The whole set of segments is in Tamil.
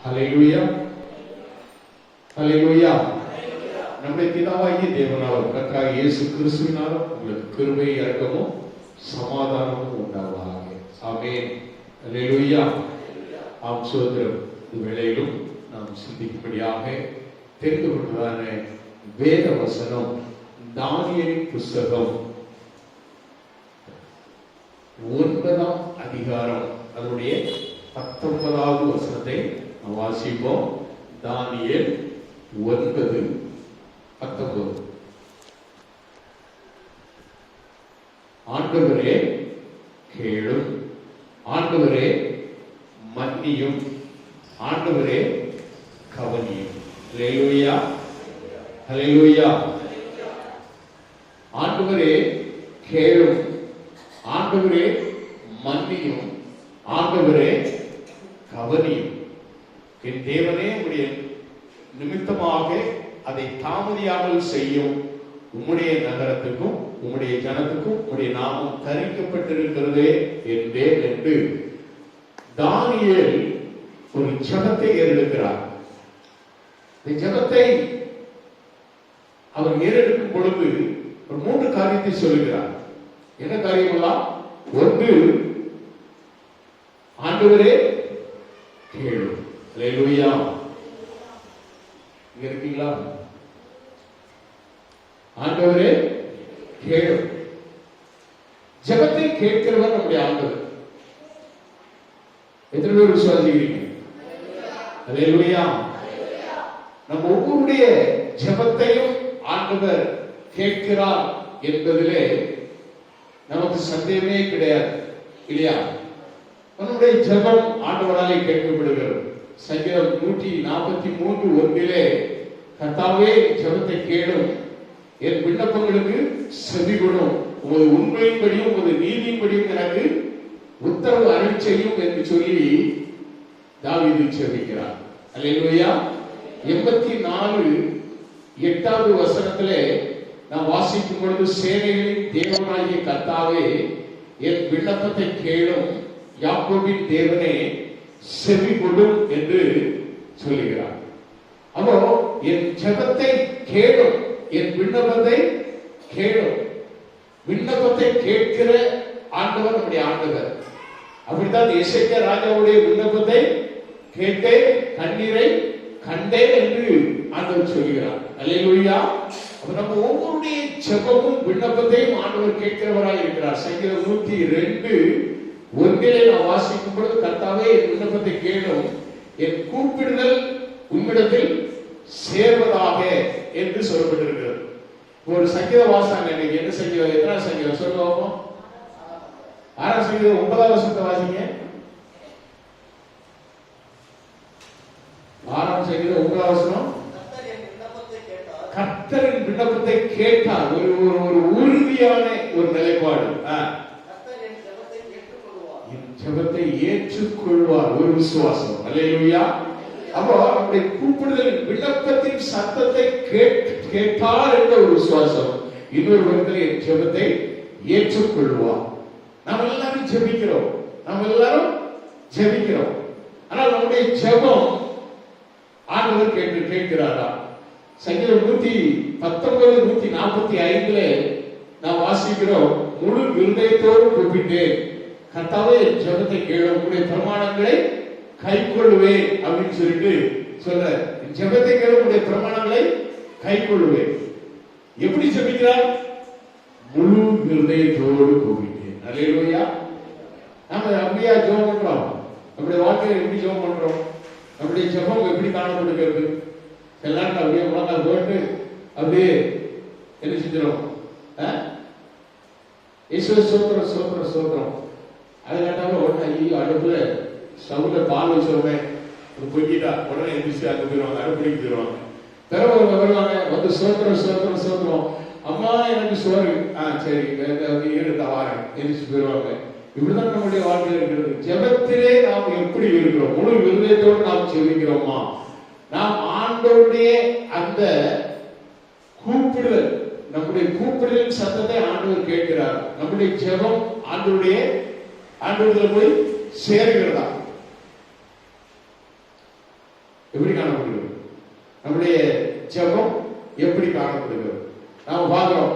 ஹல்லேலூயா, ஹல்லேலூயா. நம்முடைய பிதாவாகிய தேவனாலும் கர்த்தராகிய இயேசு கிறிஸ்துவினாலும் உங்களுக்கு கிருபை, இரக்கமும் சமாதானமும் உண்டாவதாக. ஆமென். ஹல்லேலூயா. ஆம் சகோதரர், இந்த வேளையிலும் நாம் சிந்திக்கும்படியாக தெரிந்து கொண்டதான வேத வசனம் தானியேலின் புஸ்தகம் 9ஆம் அதிகாரம் அதனுடைய 19வது வசனத்தை நாம் வாசிப்போம். தானியேல் 9:19. ஆண்டவரே கேளும், ஆண்டவரே மன்னியும், ஆண்டவரே கவனியும். ஹல்லேலூயா, ஹல்லேலூயா. ஆண்டவரே கேளும், ஆண்டவரே மன்னியும், ஆண்டவரே கவனியும். என் தேவனே, உம்முடைய நிமித்தமாக அதை தாமதியாமல் செய்யும். உம்முடைய நகரத்துக்கும் உம்முடைய ஜனத்துக்கும் உம்முடைய நாமம் தரிக்கப்பட்டிருக்கிறதே என்றேன் என்று தானியேல் ஒரு ஜெபத்தை ஏறெடுக்கிறார். இந்த ஜெபத்தை அவர் ஏறெடுக்கும் பொழுது ஒரு 3 காரியத்தை சொல்லுகிறார். என்ன காரியமெல்லாம்? ஒன்று, ஆண்டவரே கேளு. ஹல்லேலூயா. இங்க இருக்கீங்களா? ஆண்டவரே கேளு. ஜெபத்தை கேட்கிறவர் நம்முடைய ஆண்டவர். எத்தனை பேர் விசுவாசிக்கிறீங்க? ஹல்லேலூயா. நம்ம ஒவ்வொருடைய ஜெபத்தையும் ஆண்டவர் கேட்கிறார் என்பதிலே நமக்கு சந்தேகமே கிடையாது, இல்லையா? நம்முடைய ஜெபம் ஆண்டவராலே கேட்கப்படுகிறது. சங்கீதம் 143:1 கர்த்தாவே ஜெபத்தை கேளும், என் விண்ணப்பங்களுக்கு செவி கொடும், உமது உண்மையின்படியும் உமது நீதியின்படியும் எனக்கு உத்தரவு அருள் செய்யும் என்று சொல்லி தாவீது ஜெபிக்கிறார். அல்லேலூயா. 84:8வது வசனத்திலே நாம் வாசிக்கும் பொழுது, சேனைகளின் தேவனாகிய கர்த்தாவே என் விண்ணப்பத்தை கேளும், யாக்கோபின் தேவனே செவி கொடும் என்று சொல்லுகிறார். அப்போ என் ஜெபத்தை கேளும், என் விண்ணப்பத்தை கேளும். விண்ணப்பத்தை கேட்கிற ஆண்டவர் நம்முடைய ஆண்டவர். அப்படித்தான் எசேக்கியா ராஜாவுடைய விண்ணப்பத்தை கேட்டேன், கண்ணீரை கண்டேன் என்று ஆண்டவர் சொல்கிறார். அல்லேலூயா. அப்ப நம்ம ஒவ்வொருடைய ஜெபமும் விண்ணப்பத்தையும் ஆண்டவர் கேட்கிறவராய் இருக்கிறார். சங்கீதம் 102:1 நாம் வாசிக்கும் பொழுது, கர்த்தாவே என் விண்ணப்பத்தை கேளும், என் கூப்பிடுதல் உம்மிடத்தில் சேர்வதாக என்று சொல்லப்பட்டிருக்கிறது. ஒரு சங்கீத வாசகம் இன்னைக்கு என்ன சங்கீதம்? எத்தனை சங்கீதம் சொல்லுவோம்? 6ஆம் சங்கீதம் 9வது வசனத்தை வாசிங்க. 6ஆம் சங்கீதம் 9வது வசனம். கர்த்தரின் விண்ணப்பத்தை கேட்டார். ஒரு உறுதியான ஒரு நிலைப்பாடு. ஜெபத்தை ஏற்றுக்கொள்வார், ஒரு விசுவாசம். அல்லேலூயா. அப்போ நம்முடைய கூப்பிடுதலின் விண்ணப்பத்தின் சத்தத்தை கேட்டார் என்ற ஒரு விசுவாசம். இன்னொரு விதத்தில் என் ஜெபத்தை ஏற்றுக்கொள்வார். நாம் எல்லாரும் ஜெபிக்கிறோம், நாம் எல்லாரும் ஜெபிக்கிறோம். ஆனால் நம்முடைய ஜெபம் ஆண்டவர் கேட்கிறாரா? சங்கீதம் 119:145 நாம் வாசிக்கிறோம், முழு இருதயத்தோடு கூப்பிட்டேன், கர்த்தாவே ஜெபத்தை கேளும், உங்களுடைய பிரமாணங்களை கைக்கொள்ளுவேன் அப்படின்னு சொல்லிட்டு சொல்ற. ஜெபத்தை கேளும், உங்களுடைய பிரமாணங்களை கைக்கொள்ளுவேன். எப்படி ஜெபிக்கிறார்? முழு இருதயத்தோடு கூப்பிட்டேன். அல்லேலூயா. நாம அப்படியா ஜெபம் பண்றோம்? நம்முடைய வாழ்க்கையில எப்படி ஜெபம் பண்றோம்? நம்முடைய ஜெபம் எப்படி காணப்படுகிறது? எல்லாரும் அப்படியே முழங்கால் போட்டு அப்படியே என்ன செஞ்சிடும்? ஈஸ்வர சோத்திரம் சோத்திரம் சோத்திரம். அது கேட்டாலும் உடனே ஐயோ அடுப்புல ஸ்டவ்ல பால் வச்சோமே பொங்கிட்டா உடனே எந்திரிச்சு அங்க போயிடுவாங்க, அடுப்படிக்கு போயிடுவாங்க. பிறகு வருவாங்க, வந்து சோத்திரம் சோத்திரம் சோத்திரம், அம்மா எனக்கு சோறு, சரி இருந்த வாரேன், எந்திரிச்சு போயிடுவாங்க. இப்படிதான் நம்முடைய வாழ்க்கை இருக்கிறது. ஜெபத்திலே நாம் எப்படி இருக்கிறோம்? முழு இருதயத்தோடு நாம் ஜெபிக்கிறோமா? நாம் ஆண்டவருடைய அந்த கூப்பிடுதல், நம்முடைய கூப்பிடுதலின் சத்தத்தை ஆண்டவர் கேட்கிறார். நம்முடைய ஜெபம் ஆண்டவருடைய போய் சேருகிறதா? எப்படி காணப்படுகிறது? நம்முடைய ஜெபம் எப்படி காணப்படுகிறது? நாம் பார்க்கிறோம்.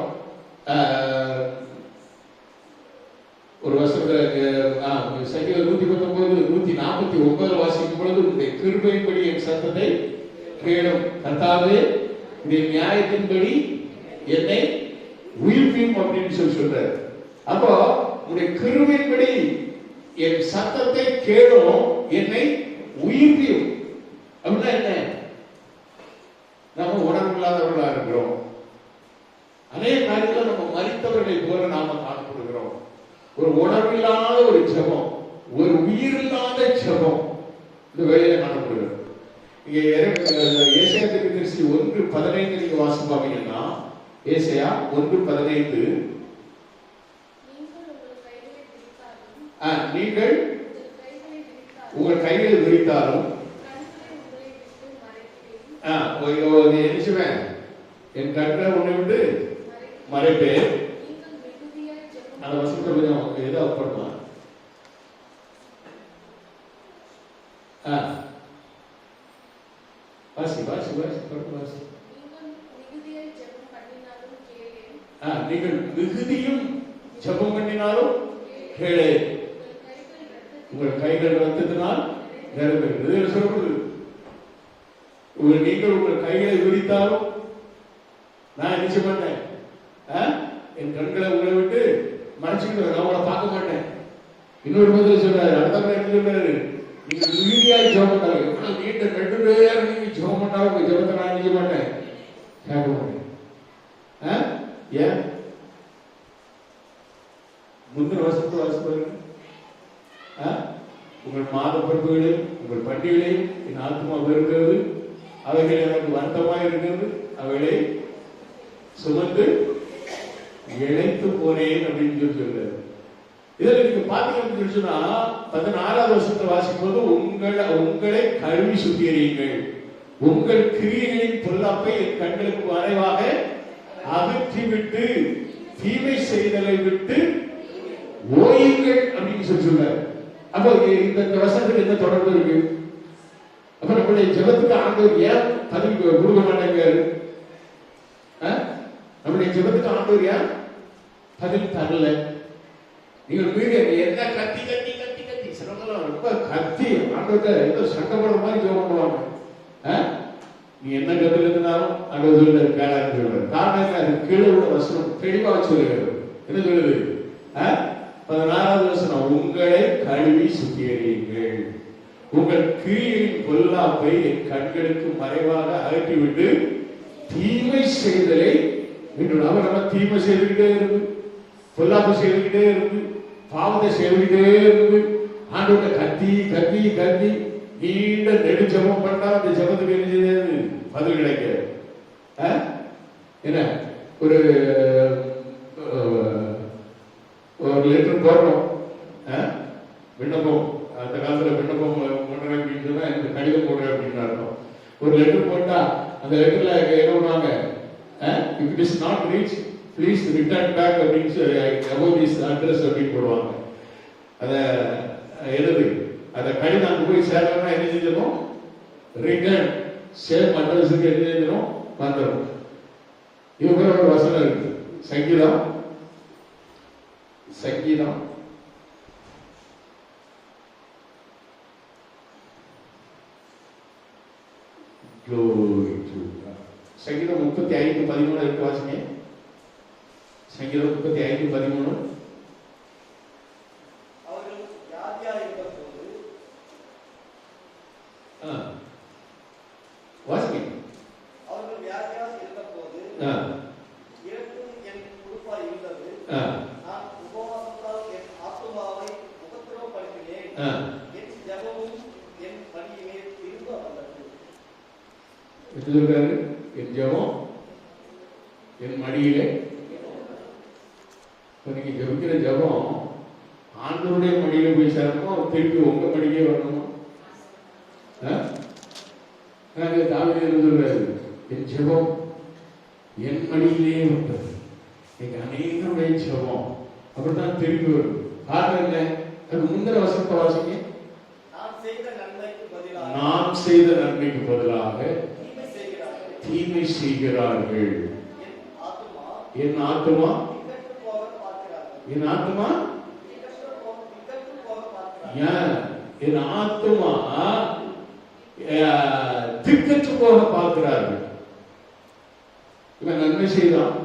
ஒரு வருஷத்துல சங்கீதம் 119 149 வாசிக்கும் பொழுது உங்களுடைய கிருபையின்படி என் சத்தத்தை கேளும் கர்த்தாவே, உடைய நியாயத்தின்படி என்னை உயிர்ப்பியும் அப்படின்னு சொல்றாரு. அப்போ உடைய கிருபையின்படி என் சத்தத்தை கேளும், என்னை உயிர்ப்பியும். அப்படின்னா என்ன? நம்ம உணர்வில்லாதவர்களா இருக்கிறோம். அநேக காரியங்கள் நம்ம மரித்தவர்களை போல நாம காணப்படுகிறோம். ஒரு உணர்வில்லாத ஒரு ஜெபம், ஒரு உயிரில்லாத ஜெபம் இந்த வேலையில காணப்படுகிறது. இங்க ஏசாயா தீர்க்கதரிசி 1:15 நீங்க வாசிப்பாங்கன்னா, ஏசாயா 1:15 நீங்கள் உங்கள் கைகளை விரித்தாலும் நினைச்சுவேன், என் கற்றை உன்னை விட்டு மறைப்பேன். அந்த வசனத்தை கொஞ்சம் ஏதோ பண்ணலாம். வாசி வாசி வாசி வாசி. நீங்கள் மிகுதியும் ஜெபம் பண்ணினாலும் கேளே, உங்கள் கைகள் ரத்தத்தினால் நிரம்புகிறது சொல்லப்படுது. நீங்கள் உங்கள் கைகளை விரித்தாலும் நான் என்ன செய்ய மாட்டேன், என் கண்களை உங்களை விட்டு மறைச்சுக்கிட்டு நான் உங்களை பார்க்க மாட்டேன். இன்னொரு பதில் சொல்றாரு, அடுத்த என்ன சொல்றாரு, நீங்க மிகுதியாய் ஜெபம் பண்ணாலும், எவ்வளவு நீண்ட ரெண்டு பேர் நீங்க ஜெபம் பண்ணாலும் உங்க ஜெபத்தை நான் நினைக்க மாட்டேன், கேட்க மாட்டேன். ஏன்? முந்தின வருஷத்து வாசிப்பாரு, உங்கள் மாத பருப்புகளையும் உங்கள் பண்டிகைகளையும் என் ஆத்மா வெறுக்கிறது, அவைகள் எனக்கு வருத்தமாக இருக்கிறது, அவைகளை சுமந்து இழைத்து போனேன் அப்படின்னு சொல்றாரு. இதுல நீங்க பாத்தீங்கன்னு சொன்னா 16வது வருஷத்தை வாசிக்கும் போது உங்களை கழுவி சுத்திகரியுங்கள், உங்கள் கிரியைகளின் பொல்லாப்பை என் கண்களுக்கு மறைவாக அகற்றிவிட்டு தீமை செய்தலை விட்டு ஓயுங்கள் அப்படின்னு சொல்றாரு. அப்போ இந்த வசனத்துக்கு என்ன தொடர்பு இருக்கு? அப்ப நம்முடைய ஜெபத்துக்கு ஆண்டவர் ஏன் பதில் கொடுக்க மாட்டேங்கிறாரு? நம்முடைய ஜெபத்துக்கு ஆண்டவர் ஏன் பதில் தரல? நீங்கள் வீடு என்ன கத்தி கத்தி கத்தி கத்தி சிரமம் ரொம்ப கத்தி ஆண்டவர்கிட்ட ஏதோ சண்டை போடுற மாதிரி ஜெபம் பண்ணுவாங்க. நீ என்ன கத்துக்கிறதுனாலும் ஆண்டவர் சொல்றாரு கேளான்னு சொல்றாரு. காரணம் என்ன? அது கீழே உள்ள வசனம் தெளிவா சொல்லுகிறது. என்ன சொல்லுது? 16வது வசனம், உங்களை கழுவி சுத்திகரியுங்கள், உங்கள் கிரியையின் பொல்லாப்பை என் கண்களுக்கு மறைவாக அகற்றிவிட்டு தீமை செய்தலை மீண்டும். நம்ம தீமை செய்துகிட்டே இருந்து, பொல்லாப்பு செய்துகிட்டே இருந்து, பாவத்தை செய்துகிட்டே இருந்து, ஆண்டோட கத்தி கத்தி கத்தி நீண்ட நெடு ஜெபம் பண்ணா அந்த ஜெபத்துக்கு என்ன செய்யாது? பதில் கிடைக்க. என்ன ஒரு லெட்டர் போடுறோம், விண்ணப்பம், அந்த காலத்துல விண்ணப்பம் பண்றேன் அப்படின்னு சொன்னா எனக்கு கடிதம் போடுறேன் அப்படின்னு அர்த்தம். ஒரு லெட்டர் போட்டா அந்த லெட்டர்ல என்ன பண்ணுவாங்க, if it is not reached please return back அப்படின்னு சொல்லி about this address அப்படின்னு போடுவாங்க. அத எழுது அந்த கடிதம் அங்க போய் சேரணும்னா என்ன செஞ்சணும்? ரிட்டர்ன் சேம் அட்ரஸுக்கு என்ன செஞ்சணும்? வந்துடும். இவங்க ஒரு வசனம் இருக்கு, சங்கீதம் 35:13 இருக்கு, வாசிங்க. சங்கீதம் 35:13. வாசிங்க. அவர்கள் வியாதியாக இருந்தபோது எனக்கும் என் உறுப்பாய் இருந்தது, நான் உபவாசத்தால் என் ஆத்துமாவை உபத்திரவப்படுத்தினேன், என் ஜெபமும் என் பணியுமே திரும்ப வந்தது. என்ன சொல்றாரு? என் ஜெபம் என் மடியிலே. நீங்க ஜெபிக்கிற ஜெபம் ஆண்டவருடைய மடியில போய் சேரணுமோ, திருப்பி உங்க மடியிலே வரணுமா? தாவீது சொல்றாரு, என் ஜெபம் என் மடியிலே வந்தது. நீங்க அநேகருடைய ஜெபம் அப்படித்தான் திருப்பி வரும். காரணம் என்ன? அது முந்திர வசனத்தை வாசிங்க. நான் செய்த நன்மைக்கு பதிலாக நாம் செய்த நன்மைக்கு பதிலாக தீமை செய்கிறார்கள். தீமை செய்கிறார்கள். என் ஆத்துமா என் ஆத்துமா இக்கட்டு போக பார்க்கிறார்கள். என் ஆத்துமா இக்கட்டு போக பார்க்கிறார்கள். ஏன் என் ஆத்துமா திக்கற்று போக பார்க்கிறார்கள். இவன் நன்மை செய்தான்,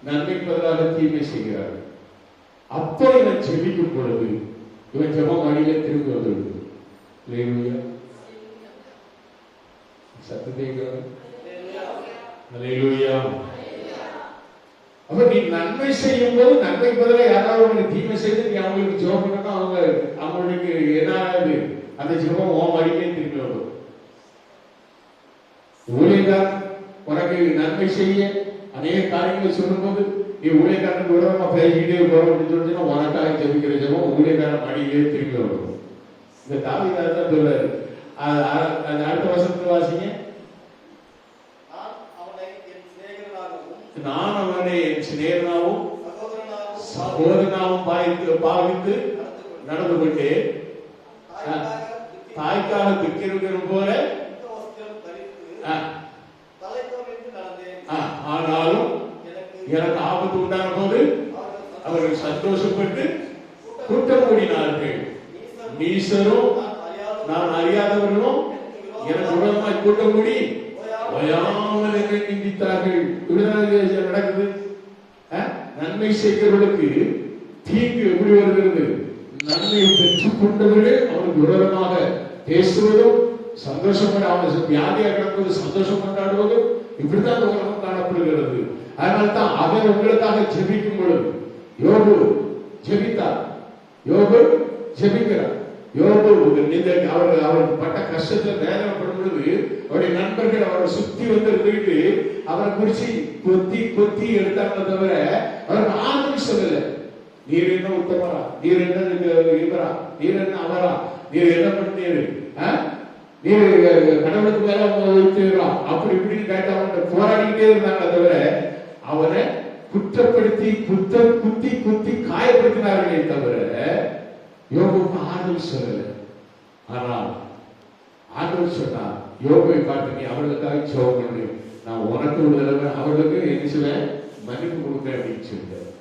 நன்மைக்கு பதிலாக தீமை செய்கிறார்கள். அப்போ இவன் ஜெபிக்கும் பொழுது இவன் ஜெபம் அடியிலே திரும்பி வந்துவிடுது. அல்லேலூயா. சத்தத்தை அல்லேலூயா. அப்ப நீ நன்மை செய்யும் போது நன்மை பதிலாக யாராவது உனக்கு தீமை செய்து நீ அவங்களுக்கு ஜெபம் பண்ணா அவங்களுக்கு என்ன ஆகுது? அந்த ஜெபம் உன் அடியிலே திரும்பி வரும். ஊழியக்காரன் உனக்கு நன்மை செய்ய அநேக காரியங்களை சொல்லும்போது நீ ஊழியக்காரனுக்கு விரோதமா பேசிக்கிட்டே போறோம் அப்படின்னு சொல்லிச்சுன்னா உனக்காக ஜெபிக்கிற ஜெபம் ஊழியக்காரன் அடியிலே திரும்பி வரும். இந்த தாவீது தான் சொல்றாரு. அந்த அடுத்த வசனத்துல வாசிங்க. நான் அவனை என் சிநேகனாகவும் சகோதரனாகவும் பாவித்து நடந்து கொண்டே தாய்க்காக துக்கிருக்கிற போல ஆனாலும் எனக்கு ஆபத்து உண்டான போது அவர்கள் சந்தோஷப்பட்டு கூட்டம் கூடினார்கள். நீசரும் நான் அறியாதவர்களும் எனக்கு விரோதமாய் கூட்டம் கூடி ஓயாமல் என்னை நிந்தித்தார்கள். இப்படிதான் நடக்குது. நன்மை செய்கிறவர்களுக்கு தீங்கு எப்படி வருகிறது? நன்மையை பெற்றுக் கொண்டவர்கள் அவனுக்கு விரோதமாக பேசுவதும் சந்தோஷப்பட அவன் வியாதியாக கிடப்பது சந்தோஷம் கொண்டாடுவதும் இப்படித்தான் இந்த உலகம் காணப்படுகிறது. அதனால தான் அவர் உங்களுக்காக ஜெபிக்கும் பொழுது யோபு ஜெபித்தார். யோபு ஜெபிக்கிறார். யோபு அவருக்கு பட்ட கஷ்டத்தில் வேதனைப்படும் பொழுது அவருடைய நண்பர்கள் அவரை சுத்தி வந்து இருந்துட்டு அவரை குறிச்சு கொத்தி கொத்தி எடுத்தாங்க தவிர அவருக்கு ஆதரவு சொல்லல. நீர் என்ன உத்தமரா, நீர் என்ன இவரா, நீர் என்ன அவரா, நீர் என்ன பண்ணீரு, நீர் கடவுளுக்கு மேல வைத்துறோம் அப்படி இப்படின்னு கேட்டவங்க போராடிக்கிட்டே இருந்தாங்க தவிர அவரை குற்றப்படுத்தி குத்தி குத்தி காயப்படுத்தினார்களே தவிர யோபுக்கு ஆதரவு சொல்லல. ஆனால் ஆண்டவர் சொன்னார், யோபுவை பார்த்து நீ அவர்களுக்காக ஜெபம் பண்ணு, நான் உனக்கு விடுதலை அவர்களுக்கு என்ன சொல்ல மன்னிப்பு கொடுக்க அப்படின்னு சொல்லிட்டார்.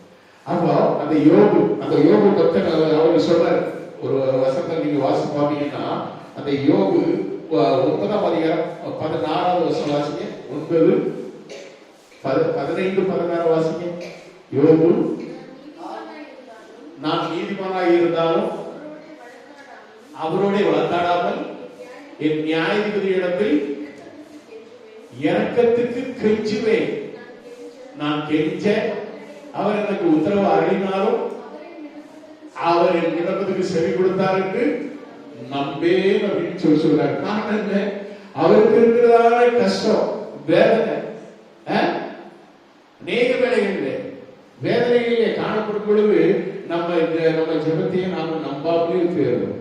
அப்போ அந்த யோபு பக்தன் அவர் சொல்றார். ஒரு வசனத்தை நீங்க வாசி பாத்தீங்கன்னா அந்த யோபு 9ஆம் அதிகாரம் 16வது வசனம் வாசிங்க. 9, 15, 16 வாசிங்க. யோபு நான் நீதிமானாக இருந்தாலும் அவரோட வழக்காடாமல் என் நியாயாதிபதி இடத்தில் இரக்கத்துக்கு கெஞ்சுவேன். நான் கெஞ்ச அவர் எனக்கு உத்தரவு அருளினாலும் அவர் என் விண்ணப்பத்துக்கு செவி கொடுத்தார் என்று நம்பேன் அப்படின்னு சொல்றாரு. காரணம் என்ன? அவருக்கு இருக்கிறதான கஷ்டம் வேதனை அநேக வேதனைகளிலே காணப்படும் பொழுது நம்ம ஜெபத்தையே நாம நம்பாமலே போயிடும்.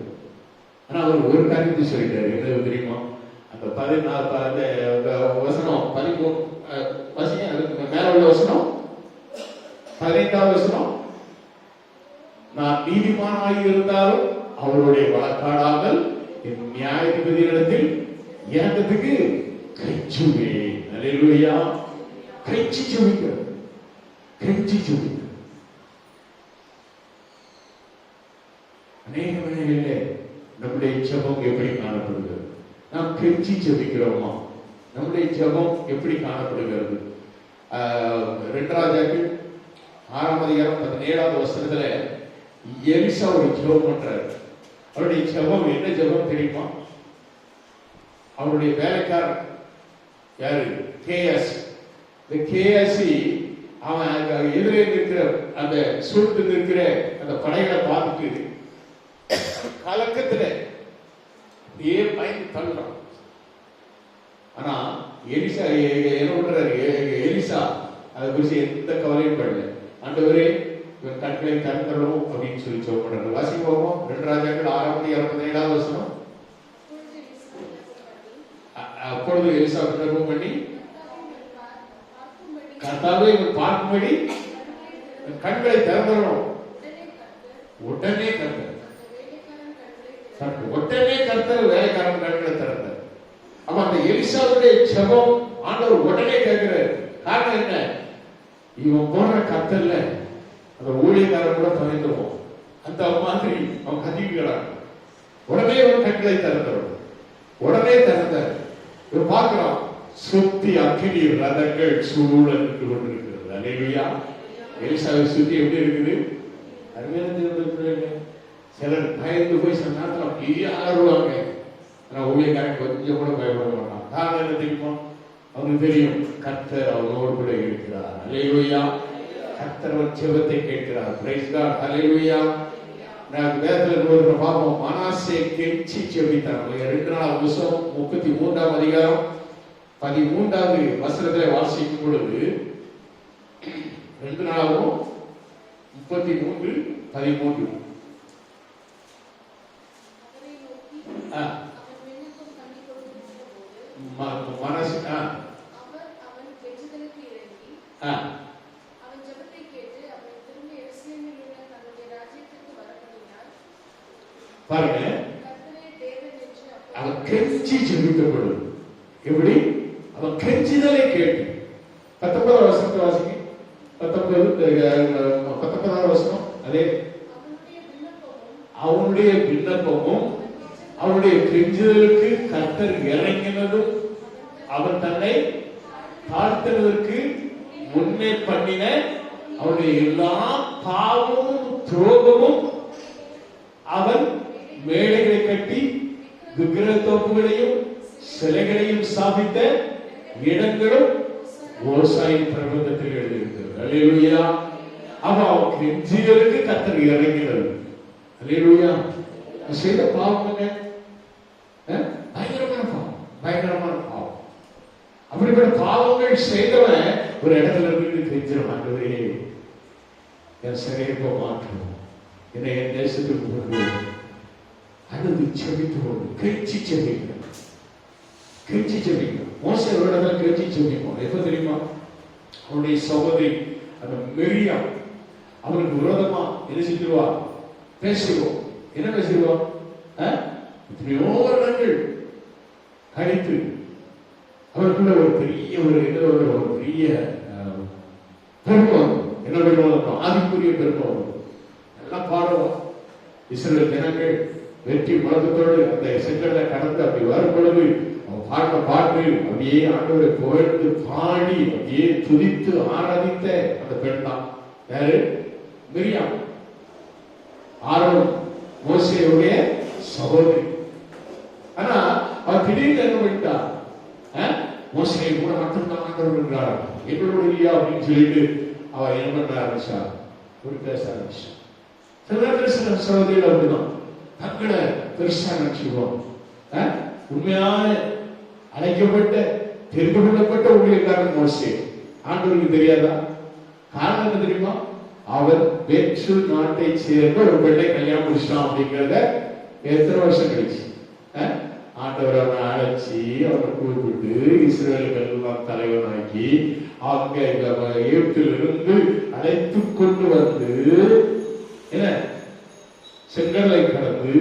ஆனா அவர் ஒரு காரியத்தை சொல்லிட்டாரு. என்ன தெரியுமா? அந்த 14 வசனம் 13 வசனம் அதுக்கு மேல உள்ள வசனம் 15வது வசனம். நான் நீதிமானாக இருந்தாலும் அவருடைய வழக்காடாமல் என் நியாயாதிபதியிடத்தில் இறக்கத்துக்கு கெஞ்சுவேன். அல்லேலூயா. கெஞ்சி ஜெபிக்கிறது. அநேக வேளைகளிலே நம்முடைய ஜெபம் எப்படி காணப்படுகிறது? நாம் கெஞ்சி ஜெபிக்கிறோமா? நம்முடைய ஜெபம் எப்படி காணப்படுகிறது? 2 ராஜாக்கள் 6ஆம் அதிகாரம் 17வது வசனத்துல எலிசா ஒரு ஜெபம் பண்றாரு. அவருடைய ஜெபம் என்ன ஜெபம் தெரியுமா? அவருடைய வேலைக்காரர் யாரு? கேஎஸ். இந்த கேஎஸ்சி அவன் எதிரே நிற்கிற அந்த சூழ்ந்து நிற்கிற அந்த படைகளை பார்த்துட்டு கலக்கத்துல பயந்து தள்ளுறான். ஆனா எலிசா என்ன பண்றாரு? எலிசா அதை குறித்து எந்த கவலையும் படல. ஆண்டவரே இவன் கண்களை திறந்துடணும் அப்படின்னு சொல்லி சொல்றாரு. வாசி போவோம். 2 ராஜாக்கள் 6ஆம் அதிகாரம் 17வது வசனம். அப்பொழுது எலிசா விண்ணப்பம் பண்ணி கர்த்தாவே இவன் பார்க்கும்படி கண்களை திறந்துடணும். உடனே கர்த்தர் உடனே கர்த்தர் வேலைக்காரன் கண்களை திறந்தார். அப்ப அந்த எலிசாவுடைய ஜெபம் ஆண்டவர் உடனே கேட்கிறார். காரணம் என்ன? இவன் போடுற கத்தல்ல அந்த ஊழியக்காரன் கூட பயந்துருவோம். அந்த மாதிரி அவன் கதிக்கிறான். உடனே அவன் கண்களை திறந்தவர். உடனே திறந்தார். இவன் பார்க்கிறான், சுத்தி அக்கினி ரதங்கள் சூழ நின்று கொண்டிருக்கிறது. அல்லேலூயா. எலிசாவை சுத்தி எப்படி இருக்குது? அருமையான சிலர் பயந்து போய் சில நேரத்தில் அப்படியே ஆடுவாங்க. ஆனா ஊழியக்காரன் கொஞ்சம் கூட பயப்பட மாட்டான். காரணம் என்ன தெரியுமா? அவனுக்கு தெரியும் கர்த்தர் அவனோடு கூட இருக்கிறார். அல்லேலூயா. கர்த்தர் அவர் ஜெபத்தை கேட்கிறார். Praise God. அல்லேலூயா. நான் வேதத்துல ஒரு பாப்போம். மனாசே கெஞ்சி ஜெபித்தான். 2 நாள் புத்தகம் 33ஆம் அதிகாரம் 13வது வசனத்திலே வாசிக்கும் பொழுது 2 நாளாகவும் 33:13 மனசு பாருங்க, அவன் கெஞ்சி ஜெபித்த பொழுது எப்படி அவன் கெஞ்சிதலை கேட்டு 19வது வசனத்தை வாசிங்க. 19வது வசனம். அதே அவனுடைய விண்ணப்பமும் அவனுடைய கெஞ்சுதலுக்கு கர்த்தர் இறங்கினதும் அவன் தன்னை தாழ்த்தினதற்கு முன்னே பண்ணின அவனுடைய எல்லா பாவமும் துரோகமும் அவன் மேடைகளை கட்டி விக்கிரக தோப்புகளையும் சிலைகளையும் ஸ்தாபித்த இடங்களும் ஓசாயின் பிரபந்தத்தில் எழுதியிருக்கிறது. அல்லேலூயா. அவன் கெஞ்சுதலுக்கு கர்த்தர் இறங்கினது. அல்லேலூயா. செய்த பாவம் என்ன? பயங்கரமான பாவம். பயங்கரமான பாவம். அப்படிப்பட்ட பாவங்கள் செய்தவன் ஒரு இடத்துல இருந்து கெஞ்சிடமாட்டதே, என் சரீரத்தை மாற்றணும், என்னை என் தேசத்துக்கு கொண்டு அழுது செபித்து கொண்டு கெஞ்சி செபிக்கணும். கெஞ்சி செபிக்கணும். மோசே ஒரு இடத்துல கெஞ்சி செபிப்போம். எப்ப தெரியுமா? அவனுடைய சகோதரி அந்த மிரியாம் அவனுக்கு விரோதமா என்ன செஞ்சிருவா? பேசுவோம். என்ன பேசுவோம்? எத்தனையோ வருடங்கள் கழித்து அவருக்குள்ள ஒரு பெரிய ஒரு பெரிய பெருமை, என்ன பெருமை? ஆதிக்குரிய பெருமை. எல்லாம் பாடுவோம். இஸ்ரவேல் ஜனங்கள் வெற்றி முழக்கத்தோடு அந்த செங்கடலை கடந்து அப்படி வரும் பொழுது அவன் பாடின பாட்டு அப்படியே ஆண்டவரை புகழ்ந்து பாடி அப்படியே துதித்து ஆராதித்த அந்த பெண் தான் யாரு? மிரியாம். ஆரோன் மோசேயுடைய சகோதரி. ஆனா அவன் திடீர்னு என்ன பண்ணிட்டா? மோசே கூட மட்டும்தான் ஆண்டவர் இருக்கிறார், எங்களோட இல்லையா அப்படின்னு சொல்லிட்டு அவன் என்ன பண்ண ஆரம்பிச்சா? ஒரு பேச ஆரம்பிச்சா. சில நேரத்தில் சகோதரிகள் அப்படிதான் தங்களை பெருசா நினைச்சுக்குவோம். உண்மையான அழைக்கப்பட்ட தெரிந்து கொள்ளப்பட்ட ஊழியக்காரன் மோசே. ஆண்டவருக்கு தெரியாதா? காரணம் என்ன தெரியுமா? அவர் வெற்று நாட்டை சேர்ந்த ஒரு பெண்ணை கல்யாணம் முடிச்சிட்டான் அப்படிங்கிறத எத்தனை வருஷம் கழிச்சு ஆண்டவர் அவனை அழைச்சி அவனை கூப்பிட்டு இஸ்ரவேலுக்கு எல்லாம் தலைவனாக்கி அங்க எகிப்திலிருந்து அழைத்து கொண்டு வந்து என்ன செங்கடலை கடந்து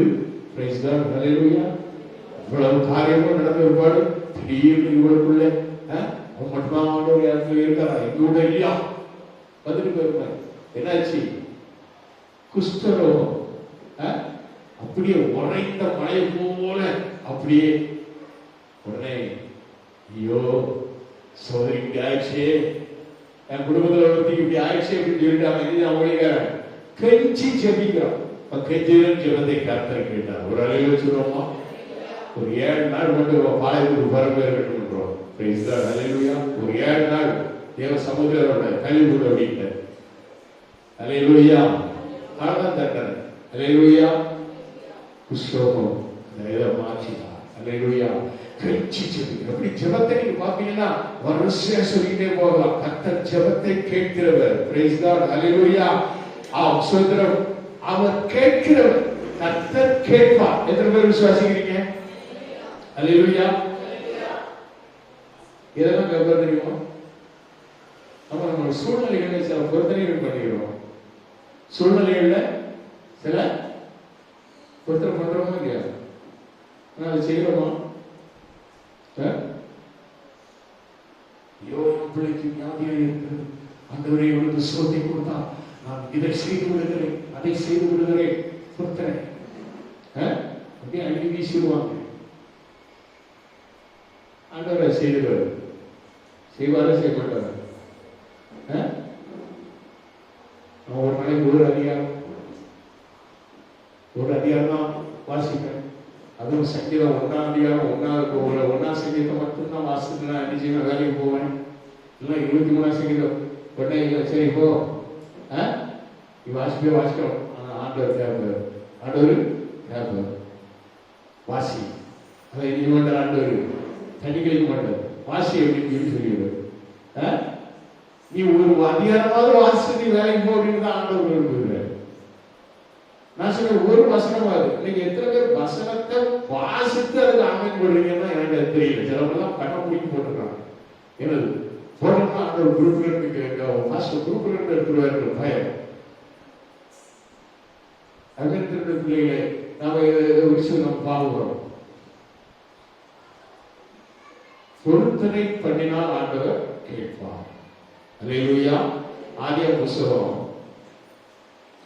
இவ்வளவு காரியமும் நடந்த ஒருபாடு திடீர்னு இவளுக்குள்ள அவன் மட்டும்தான் ஆண்டவர் யாருக்குள்ள இருக்காரா? எங்க கூட இல்லையா? வந்துட்டு போயிருப்பாரு. என்னாச்சு? குஷ்டரோகம். அப்படியே உரைத்த மழை போல அப்படியே உடனே ஐயோ சோதரி இப்படி ஆயிடுச்சு, என் குடும்பத்துல ஒருத்தி இப்படி ஆயிடுச்சு அப்படின்னு சொல்லிட்டு அவன் ஒழிக்கிறான். கெஞ்சி ஜெபிக்கிறான். கெஞ்சிலும் ஜெபத்தை கர்த்தர் கேட்டார். ஒரு அலையில வச்சுருவோமா? ஒரு 7 நாள் கொண்டு பாளையத்துக்கு பரம்பேர் கட்டுன்றோம். ஒரு 7 நாள் தேவ சமுதிரோட கழிவு அப்படின்ட்டு அல்லேலூயா. ஆனந்தம் தட்டர். அல்லேலூயா. குஷ்டரோகம் மாற்றினா. அல்லேலூயா. கெஞ்சி ஜெபிக்கிறார். அப்படி ஜெபத்தை நீங்க பாத்தீங்கன்னா வரிசையா சொல்லிட்டே போகலாம். கர்த்தர் ஜெபத்தை கேட்கிறவர். Price God. அல்லேலூயா. சோதரம் அவர் கேட்கிறவர். கர்த்தர் கேட்பார். எத்தனை பேர் விசுவாசிக்கிறீங்க? அல்லேலூயா. இதெல்லாம் கர்த்தர் தெரியுமா? நம்ம சூழ்நிலைகளை சில பொருத்தனைகள் பண்ணிக்கிறோம். சூழ்நிலைகள்ல சில பொருத்தனை பண்றோமா இல்லையா? அதை செய்யறோமா? ஐயோ, என் பிள்ளைக்கு வியாதியாக இருக்கிறது, ஆண்டவரே இவனுக்கு சுகத்தை கொடுத்தா நான் இதை செய்து விடுகிறேன், அதை செய்து விடுகிறேன், கொடுக்கிறேன். அப்படியே அள்ளி வீசிடுவாங்க. ஆண்டவரை செய்துவார். செய்வாரா செய்ய மாட்டாரா? ஒரு நாளைக்கு ஒரு அதிகாரம் தான் வாசிப்பேன். அதுவும் சங்கீதம் 1ஆம் அதிகாரம் 1ஆம் சங்கீதத்தை மட்டும்தான் வாசிச்சுட்டு நான் என்ன செய்வேன், வேலைக்கு போவேன். இல்லை 23ஆம் சங்கீதம் உடனே இல்லை, சரி போ வாசிக்கணும். ஆண்டவர் கேட்பார், ஆண்டவர் கேட்பார், வாசி. அதை நீ வேண்டாம், ஆண்டவர் தனி கழிக்க மாட்டார், வாசி அப்படின்னு சொல்லிடுவார். நீ ஒரு அதிகாரமாவது வாசிச்சு நீ வேலைக்கு போ அப்படின்னு தான் ஆண்டவர் விரும்புகிறார். நான் சொல்ற ஒரு வசனமாவது. நீங்க எத்தனை பேர் வசனத்தை வாசித்து அதுக்கு ஆமென் போடுறீங்கன்னா எனக்கு தெரியல. சிலவங்கெல்லாம் கண்ண முடிக்க போட்டுருக்காங்க. என்னது போட்டோம்னா அந்த குரூப்புல எடுத்துருவாரு பயம். அகத்திருந்த பிள்ளைகளை நாம விஷயம் நம்ம பாவம் பொருத்தனை பண்ணினால் ஆண்டவர் கேட்பார். அல்லேலூயா. ஆதியாகம புத்தகம்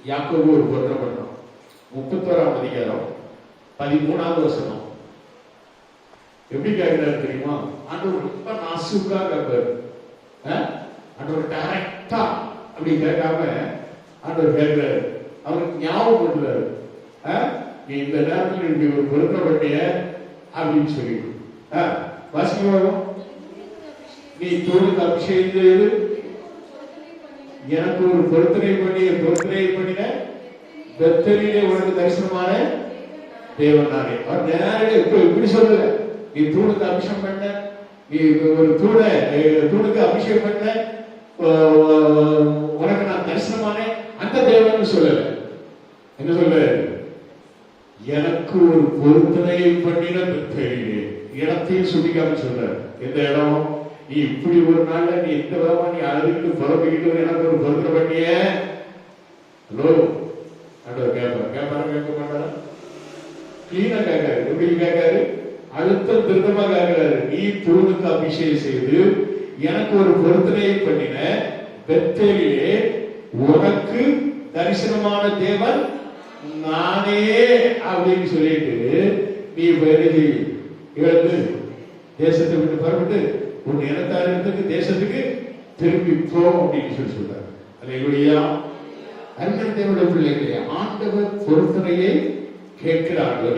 யாக்கோபு ஒரு பொருத்தனை பண்றோம். 31ஆம் அதிகாரம் 13ஆவது வசனம். எப்படி கேட்கிறாரு தெரியுமா? ஆண்டவர் ரொம்ப நாசுக்கா கேட்பாரு. ஆண்டவர் டைரக்டா அப்படி கேட்காம ஆண்டவர் கேட்கிறாரு. அவருக்கு ஞாபகம் பண்றாரு, நீ இந்த நேரத்தில் இப்படி ஒரு பொருத்தப்பட்டிய அப்படின்னு சொல்லி வாசிக்கும். நீ தூணுக்கு அபிஷேகம் செய்து எனக்கு ஒரு பொருத்தனை பண்ணின பெத்தேலிலே உனக்கு தரிசனமான தேவன் நானே. அவர் நேரடியாக இப்படி சொல்லல, நீ தூணுக்கு அபிஷேகம் பண்ண, நீ ஒரு தூணுக்கு அபிஷேகம் பண்ண, உனக்கு நான் தரிசனமான அந்த தேவன் சொல்லல. என்ன சொல்ல? எனக்கு ஒரு பொருத்தனையை பண்ணின பெத்தேலிலே. இடத்தையும் சுட்டிக்காம சொல்றாரு. எந்த இடம்? நீ இப்படி ஒரு நாள்ல நீ எந்த விதமா நீ அழுதுட்டு புறப்பிக்கிட்டு எனக்கு ஒரு பொருத்தனை பண்ணிய. ஹலோ, ஆண்டவர் கேட்பாரு கேட்க மாட்டாரா? கிளீனா கேட்காரு. எப்படி கேட்காரு? அழுத்தம் திருத்தமா கேட்கிறாரு. நீ தூணுக்கு அபிஷேகம் செய்து எனக்கு ஒரு பொருத்தனையை பண்ணின பெத்தேலிலே உனக்கு தரிசனமான தேவன் நானே அப்படின்னு சொல்லிட்டு நீ இழந்து தேசத்தை விட்டு புறப்பட்டு உன் இனத்தாரிடத்துக்கு தேசத்துக்கு திரும்பி போ அப்படின்னு சொல்லி சொல்றாரு. அல்லேலூயா. அருமையான தேவனுடைய பிள்ளைகளே, ஆண்டவர் பொருத்தனையை கேட்கிறார்கள்.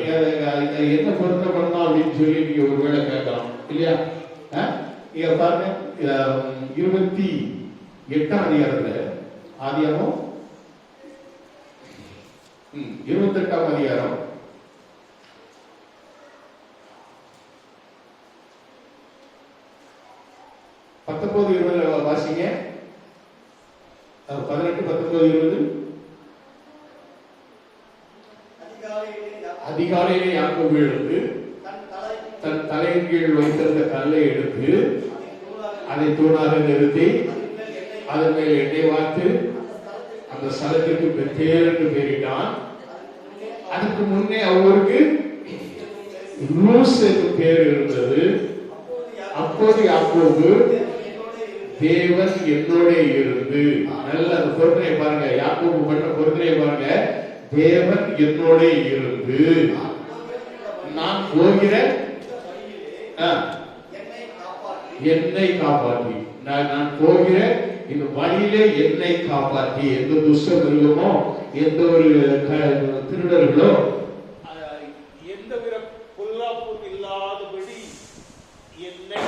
என்ன பொருத்தனை பண்ணலாம் அப்படின்னு சொல்லி நீங்க ஒருவேளை கேட்கலாம் இல்லையா? நீங்க பாருங்க 28ஆம் அதிகாரத்துல ஆதியாகமம் 28ஆம் அதிகாரம் 19-20 வாசிங்க. 18-19-20. அதிகாலையிலே யாக்கோபு எழுந்து தன் தலையின் கீழ் வைத்திருந்த கல்லை எடுத்து அதை தூணாக நிறுத்தி அதன் மேல் எண்ணெய் வார்த்து அந்த ஸ்தலத்திற்கு பெத்தேல் என்று பெயரிட்டான். அதுக்கு முன்னே அவருக்கு லூஸ் என்று பெயர் இருந்தது. அப்போது யாக்கோபு தேவன் என்னோட இருந்து, நல்ல அந்த பொருத்தனை பாருங்க, யாக்கோபு பண்ண பொருத்தனை பாருங்க, தேவன் என்னோட இருந்து நான் போகிற என்னை காப்பாற்றி, நான் போகிற இந்த வழியிலே என்னை காப்பாற்றி, எந்த துஷ்ட மிருகமோ எந்த ஒரு திருடர்களோ எந்த வித பொல்லாப்பும் இல்லாதபடி என்னை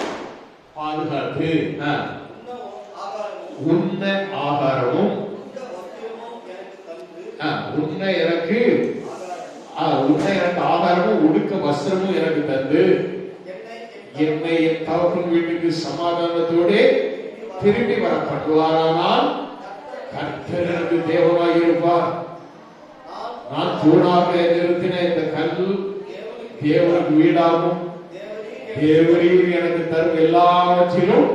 பாதுகாத்து உண்ண ஆகாரமும் உண்ண எனக்கு ஆகாரமும் உடுக்க வஸ்திரமும் எனக்கு தந்து என்னை என் தகப்பன் வீட்டுக்கு சமாதானத்தோடு திரும்பி வர பண்ணுவாரானால் கர்த்தர் எனக்கு தேவனாய் இருப்பார். நான் தூணாக நிறுத்தின இந்த கல் தேவனுக்கு வீடாகும். தேவரீர் எனக்கு தரும் எல்லாவற்றிலும்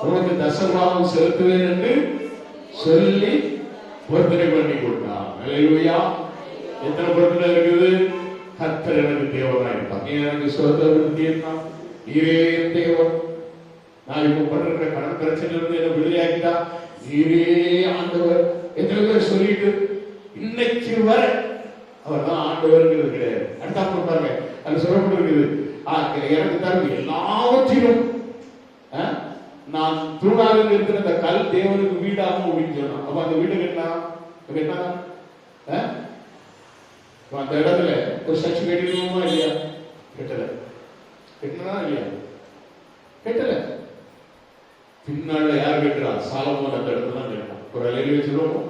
உனக்கு தசமபாகம் செலுத்துவேன் என்று சொல்லி பொருத்தனை பண்ணி கொடுத்தான். அல்லேலூயா. எத்தனை பொருத்தனை இருக்குது? கர்த்தர் எனக்கு தேவனா இருப்பார். நீ எனக்கு சொந்தம், நீரே தேவன். நான் இப்ப பண்ற கடன் பிரச்சனை இருந்து என்ன விடுதலையாக்கிட்டா நீரே ஆண்டவர். எத்தனை பேர் சொல்லிட்டு இன்னைக்கு வர அவர் தான் ஆண்டவர்ங்கிறது கிடையாது. அடுத்த பாருங்க, அது சொல்லப்பட்டிருக்குது, எனக்கு தரும் எல்லாவற்றிலும் நான் தூணாக இருக்கிற அந்த கல் தேவனுக்கு வீடாகும் அப்படின்னு சொன்னான். அப்ப அந்த வீடு கட்டினா அந்த இடத்துல ஒரு சர்ச்சை கட்டிடுவோமா இல்லையா? கட்டல. கட்டினா இல்லையா? கட்டல. பின்னால யார் கட்டுறா? சாலமோன் அந்த இடத்துல தான் கட்டினான். ஒரு அலையில வச்சிருவோம்.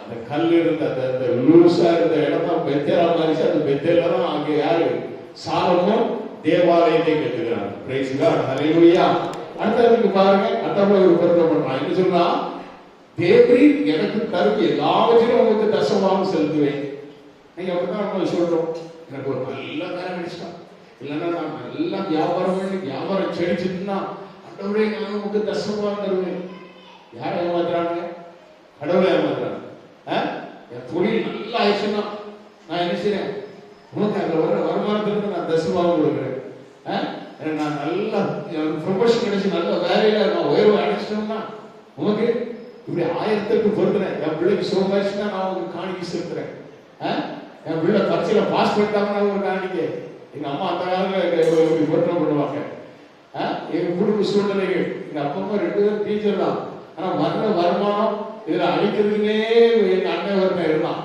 அந்த கல் இருந்த அந்த லூசா இருந்த இடம் தான் பெத்தேலா மாறிச்சு. அந்த பெத்தேல தான் அங்க யாரு? சாலமோன் தேவாலயத்தை கட்டுகிறான். பிரைஸ் காட், ஹல்லேலூயா. அடுத்ததுக்கு பாருங்க, அடுத்த ஒரு பொருத்தம் பண்றான். என்ன சொன்னா, தேவரீர் எனக்கு தரும் எல்லாவற்றையும் உங்களுக்கு தசமாக செலுத்துவேன். நீங்க அப்படிதான் நம்ம சொல்றோம். எனக்கு ஒரு நல்ல வேலை கிடைச்சிட்டா, இல்லைன்னா நான் நல்லா வியாபாரம் பண்ணி வியாபாரம் செடிச்சுட்டுனா கடவுளை நான் உங்களுக்கு தசமாக தருவேன். யாரை ஏமாத்துறாங்க? கடவுளை ஏமாத்துறாங்க. என் தொழில் நல்லா ஆயிடுச்சுன்னா நான் என்ன செய்யறேன்? உனக்கு அந்த வர வருமானத்திலிருந்து நான் தசமாக கொடுக்குறேன். நான் நல்லா ப்ரொமோஷன் கிடைச்சி நல்ல வேலையில நான் உயர்வு அடைச்சிட்டோம்னா உனக்கு இப்படி 1000க்கு பொறுத்துறேன். என் பிள்ளைக்கு சோமாச்சுன்னா நான் உங்களுக்கு காணிக்கை செலுத்துறேன். என் பிள்ளை பரீட்சையில பாஸ் பண்ணிட்டாங்கன்னா ஒரு காணிக்கை. எங்க அம்மா அந்த காலத்துல பொருத்தம் பண்ணுவாங்க. எங்க குடும்ப சூழ்நிலைகள், எங்க அப்பா அம்மா 2 பேரும் டீச்சர் தான். ஆனா வர்ற வருமானம் இதுல அழிக்கிறதுக்குன்னே எங்க அண்ணன் ஒருத்தன் இருந்தான்.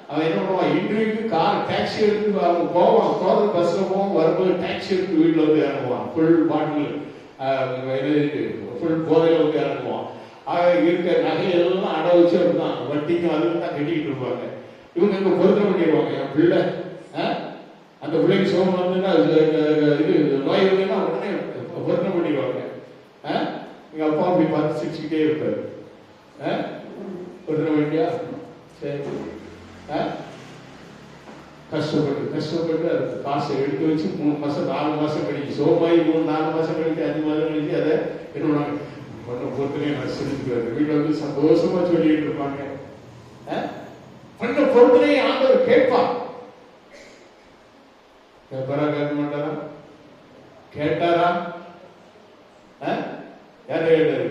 அவன் என்ன பண்ணுவான்? இன்டர்வியூக்கு கார் டாக்ஸி எடுத்து அவங்க போவான். போகிற பஸ்ல போவோம், வரும்போது டாக்ஸி எடுத்து வீட்டில் வந்து இறங்குவான். ஃபுல் பாட்டில் ஃபுல் போதையில வந்து இறங்குவான். இருக்க நகையெல்லாம் அடை வச்சு இருந்தான். வட்டிக்கும் அதுக்கு தான் கட்டிக்கிட்டு இருப்பாங்க. இவங்க இங்க பொருத்தம் பண்ணிடுவாங்க. என் பிள்ளை அந்த பிள்ளைக்கு சோகம் வந்துன்னா இது நோய் வந்துன்னா உடனே பொருத்தம் பண்ணிடுவாங்க. எங்க அப்பா அப்படி பார்த்து சிரிச்சுக்கிட்டே இருப்பாரு. பொருத்தம் வேண்டியா? சரி. கஷ்டப்பட்டு அது காசை எடுத்து வச்சு 3 மாசம் 4 மாசம் கழிச்சு சோமாயி 3-4 மாசம் கழிச்சு 5 மாதம் கழிச்சு அதை என்ன பண்ண பொறுத்தனையும் நான் செலுத்துக்கிறாரு. வீட்டில் வந்து சந்தோஷமா சொல்லிட்டு இருப்பாங்க. பண்ண பொறுத்தனையை ஆண்டவர் கேட்பார். கேட்பாரா? கேட்க மாட்டாரா? கேட்டாரா? யார கேட்டாரு?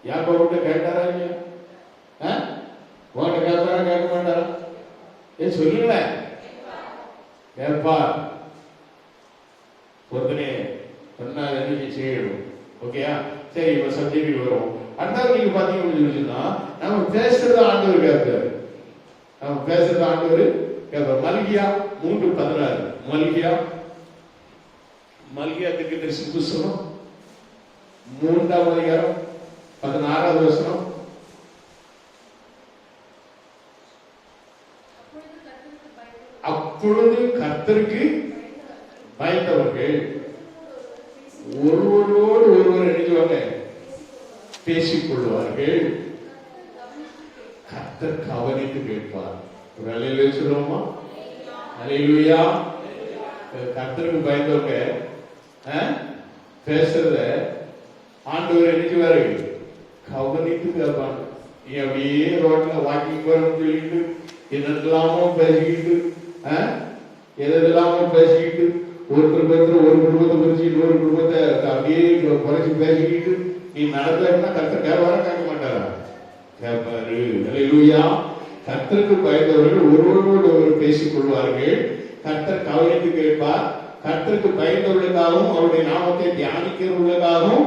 யாக்கோபுட்ட கேட்டாரா இல்லையா? உன்கிட்ட கேட்பாரா? கேட்க மாட்டாரா? சொல்லுங்களேன். கேட்பார். பொறுத்தனே சொன்னா என்ன செய்யணும்? ஓகேயா? சரி, இப்ப சப்ஜெக்ட் வரும். அடுத்த நீங்க பாத்தீங்கன்னா நம்ம பேசுறது ஆண்டவர் கேட்பாரு. நம்ம பேசுறது ஆண்டவர் கேட்பார். மல்கியா 3:16. மல்கியா தீர்க்கதரிசி புத்தகம் 3ஆம் அதிகாரம் 16வது வசனம். அப்பொழுது கர்த்தருக்கு பயந்தவர்கள் ஒருவரோடு ஒருவர் நினைச்சுவாங்க, பேசிக் கொள்வார்கள். கர்த்தர் கவனித்து கேட்பார். ஒரு அலையில சொல்லுவோமா? அலையிலுயா. கர்த்தருக்கு பயந்தவங்க பேசுறத ஆண்டவர் நினைச்சுவாரு, கவனித்து கேட்பாங்க. நீ அப்படியே ரோட்ல வாக்கிங் போறோம்னு சொல்லிட்டு என்னெல்லாமோ பேசிக்கிட்டு எதெல்லாமோ பேசிக்கிட்டு ஒருத்தருக்கு ஒரு குடும்பத்தை குறிச்சு இன்னொரு குடும்பத்தை அப்படியே குறைச்சி பேசிக்கிட்டு நீ நடந்தா கர்த்தர் கேட்பாரா? கேட்க மாட்டாரா? கேட்பாரு. அல்லேலூயா. கர்த்தருக்கு பயந்தவர்கள் ஒருவரோடு ஒருவர் பேசிக் கொள்வார்கள். கர்த்தர் கவனித்து கேட்பார். கர்த்தருக்கு பயந்தவர்களுக்காகவும் அவருடைய நாமத்தை தியானிக்கிறவர்களுக்காகவும்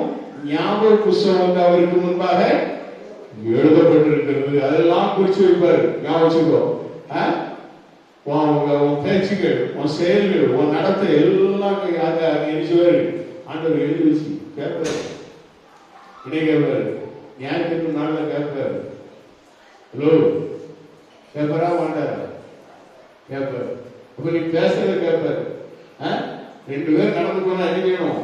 ஞாபக புஸ்தகம் அவருக்கு முன்பாக எழுதப்பட்டிருக்கிறது. அதெல்லாம் குறிச்சு வைப்பாரு. ஞாபகம் உன் பேச்சுகள், உன் செயல்கள், உன் நடத்தை எல்லாம் எழுதுவாரு. ஆண்டவர் எழுதி வச்சு கேட்பாரு. இணை கேட்பாரு. ஞாயிற்று நாள்ல கேட்பாரு. ஹலோ கேட்பாரா? மாட்டாரா? கேட்பாரு. அப்ப நீ பேசுறத கேட்பாரு. 2 பேர் நடந்து போனா என்ன வேணும்?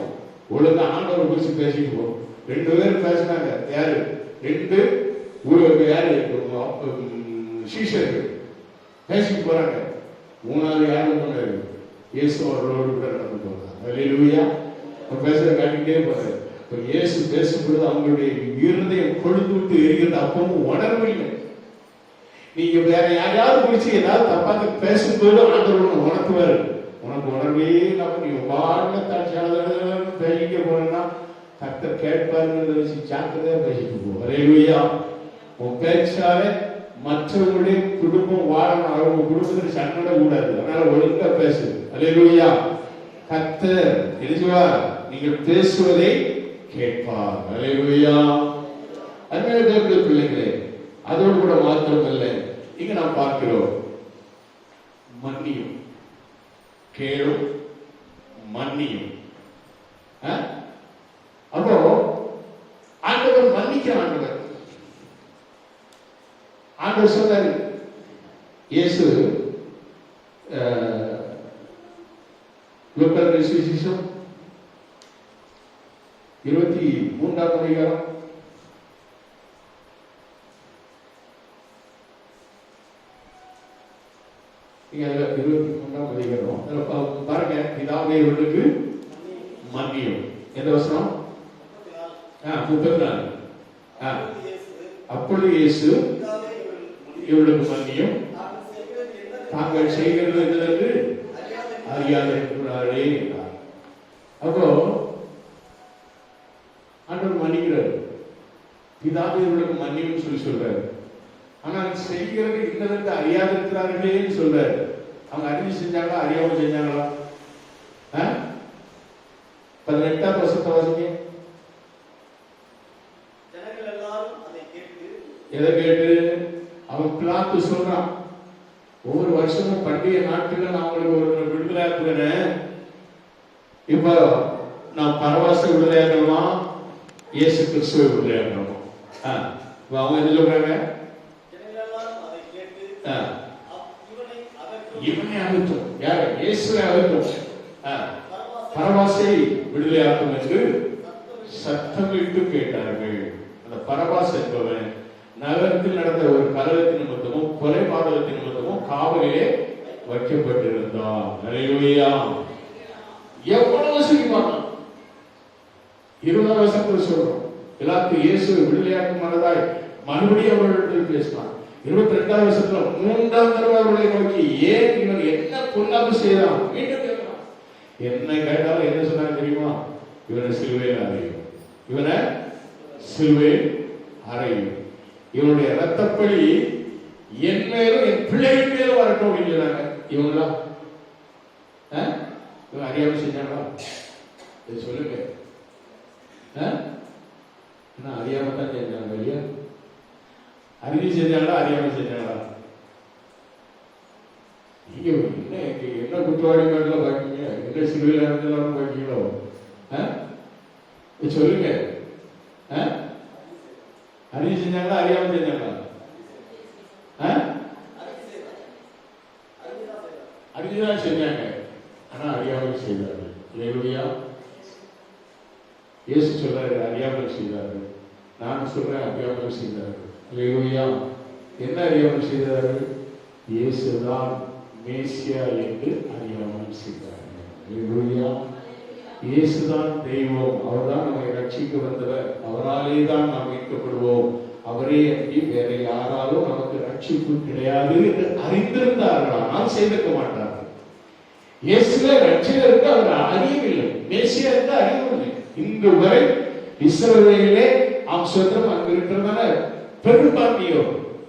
ஒழுங்கா ஆண்டவரை குறிச்சு பேசிட்டு போகும். 2 பேர் பேசினாங்க. யாரு? 2 ஊருக்கு யாரு? சீஷர்கள் பேசிட்டு போறாங்க. 3வது யாரு போனாரு? இயேசு அவர்களோடு கூட நடந்து போறாங்க. அல்லேலூயா. பேசுறத காட்டிக்கிட்டே போறாரு. இயேசு பேசும்பொழுது அவங்களுடைய இருதயம் கொழுந்து விட்டு எரிகிறது. அப்பவும் உணர்வில்லை. நீங்க வேற யாரையாவது குறிச்சு ஏதாவது தப்பாக பேசும்போது ஆண்டவர் உணர்த்துவாரு. உனக்கு உணர்வே இல்லாம நீ வாழ்ல தாட்சியாளர் பேசிக்க போனா கர்த்தர் கேட்பாருங்கிறத வச்சு ஜாக்கிரதையா பேசிட்டு போ. ஹல்லேலூயா. உன் பேச்சால மற்றவங்களுடைய குடும்பம் வாழணும், அவங்க குடும்பத்தில் சண்டை கூடாது. அதனால ஒழுங்கா பேசு. ஹல்லேலூயா. கர்த்தர் எழுதுவார், நீங்கள் பேசுவதை கேட்பார். ஹல்லேலூயா. அருமையான தேவனுடைய பிள்ளைகளே, அதோடு கூட மாத்திரம் இல்லை, இங்க நாம் பார்க்கிறோம் மன்னியும், கேளும், மன்னியும். அப்போ ஆண்டவர் மன்னிக்கிற ஆண்டவர். ஆண்டவர் சொன்னாரு, இயேசு லூக்கா சுவிசேஷம் 23ஆம் அதிகாரம் 23ஆம் அதிகாரம் பாருங்க. பிதாவே இவர்களுக்கு மன்னியும். எந்த வசனம்? 34. அப்பொழுது இயேசு இவர்களுக்கு மன்னியும், தாங்கள் செய்கிறது என்னதென்று அறியாதிருக்கிறாரே என்றார். அப்போ ஆண்டவர் மன்னிக்கிறார். பிதாவே இவர்களுக்கு மன்னியும் சொல்லி சொல்றாரு. ஆனால் செய்கிறது இன்னதென்று அறியாதிருக்கிறார்களே சொல்றாரு. அவங்க அறிஞ்சு செஞ்சாங்களா, அறியாம செஞ்சாங்களா? 18ஆம் வசனத்தை வாசிங்க. எதை கேட்டு? அவன் பிலாத்து சொல்றான், ஒவ்வொரு வருஷமும் பண்டிகை நாட்கள்ல நான் உங்களுக்கு ஒரு விடுதலை இருக்கிறேன், இப்ப நான் பரவாச விடுதலையாக்கணுமா, இயேசு கிறிஸ்துவை விடுதலையாக்கணுமா? அவங்க என்ன சொல்றாங்க? இவனை அகற்றும். யாரு? இயேசுவை அகற்றும், பரவாசை விடுதலையாக்கும் என்று சத்தமிட்டு கேட்டார்கள். அந்த பரபாஸ் என்பவன் நகரத்தில் நடந்த ஒரு கலகத்தின் நிமித்தமும் கொலை பாதகத்தின் நிமித்தமும் காவலிலே வைக்கப்பட்டிருந்தான். ஹல்லேலூயா. எவ்வளவு சிரிப்பாங்க. 20ஆம் வசனத்தில் சொல்றோம், பிலாத்து இயேசுவை விடுதலையாக்கும் மனதாய் மறுபடியும் அவர்களிடத்தில் பேசினான். 22ஆம் வசனத்துல 3ஆம் தடவை அவர்களை நோக்கி, ஏன் இவன் என்ன பொல்லாப்பு செய்தான்? மீண்டும் கேட்கிறான். என்ன கேட்டாலும் என்ன சொன்னாங்க தெரியுமா? இவனை சிலுவையில் அறையும், இவனை சிலுவையில் அறையும், இவனுடைய ரத்தப்பழி என் மேலும் என் பிள்ளைகள் மேலும் வரட்டும் அப்படின்னு சொன்னாங்க. இவங்களாம் இவங்க அறியாம செஞ்சாங்களா? சொல்லுங்க. அறியாம தான் செஞ்சாங்க இல்லையா? அறிஞ்சு செஞ்சாங்களா, அறியாம செஞ்சாங்களா? நீங்க என்ன குற்றவாளி மேல பாக்கீங்க, என்ன சிலுவையில் இருந்தாலும் பாக்கீங்களோ? சொல்லுங்க. அறிஞ்சு செஞ்சாங்களா, அறியாம செஞ்சாங்களா? அறிஞ்சுதான் செஞ்சாங்க, ஆனா அறியாமல் செய்தார்கள். ஹல்லேலூயா. இயேசு சொல்றாரு, அறியாமல் செய்தார்கள். நான் சொல்றேன், அறியாமல் செய்தார்கள். ஹல்லேலூயா. என்ன அறியாமல் செய்தார்கள்? இயேசுதான் மேசியா என்று அறியாமல் செய்தார்கள். ஹல்லேலூயா. இயேசுதான் தெய்வம், அவர்தான் நம்மை ரட்சிக்க வந்தவர், அவராலே தான் நாம் மீட்கப்படுவோம், அவரே அன்றி வேற யாராலும் நமக்கு ரட்சிப்பு கிடையாது என்று அறிந்திருந்தார்கள், ஆனால் செய்திருக்க மாட்டார்கள். இயேசுவே ரட்சகருக்கு அவர் அறியவில்லை, மேசியா என்று அறியவில்லை. இன்று வரை இஸ்ரவேலிலே சொந்தம் அங்கு இருக்கிறதான பெரும்பான்மையோ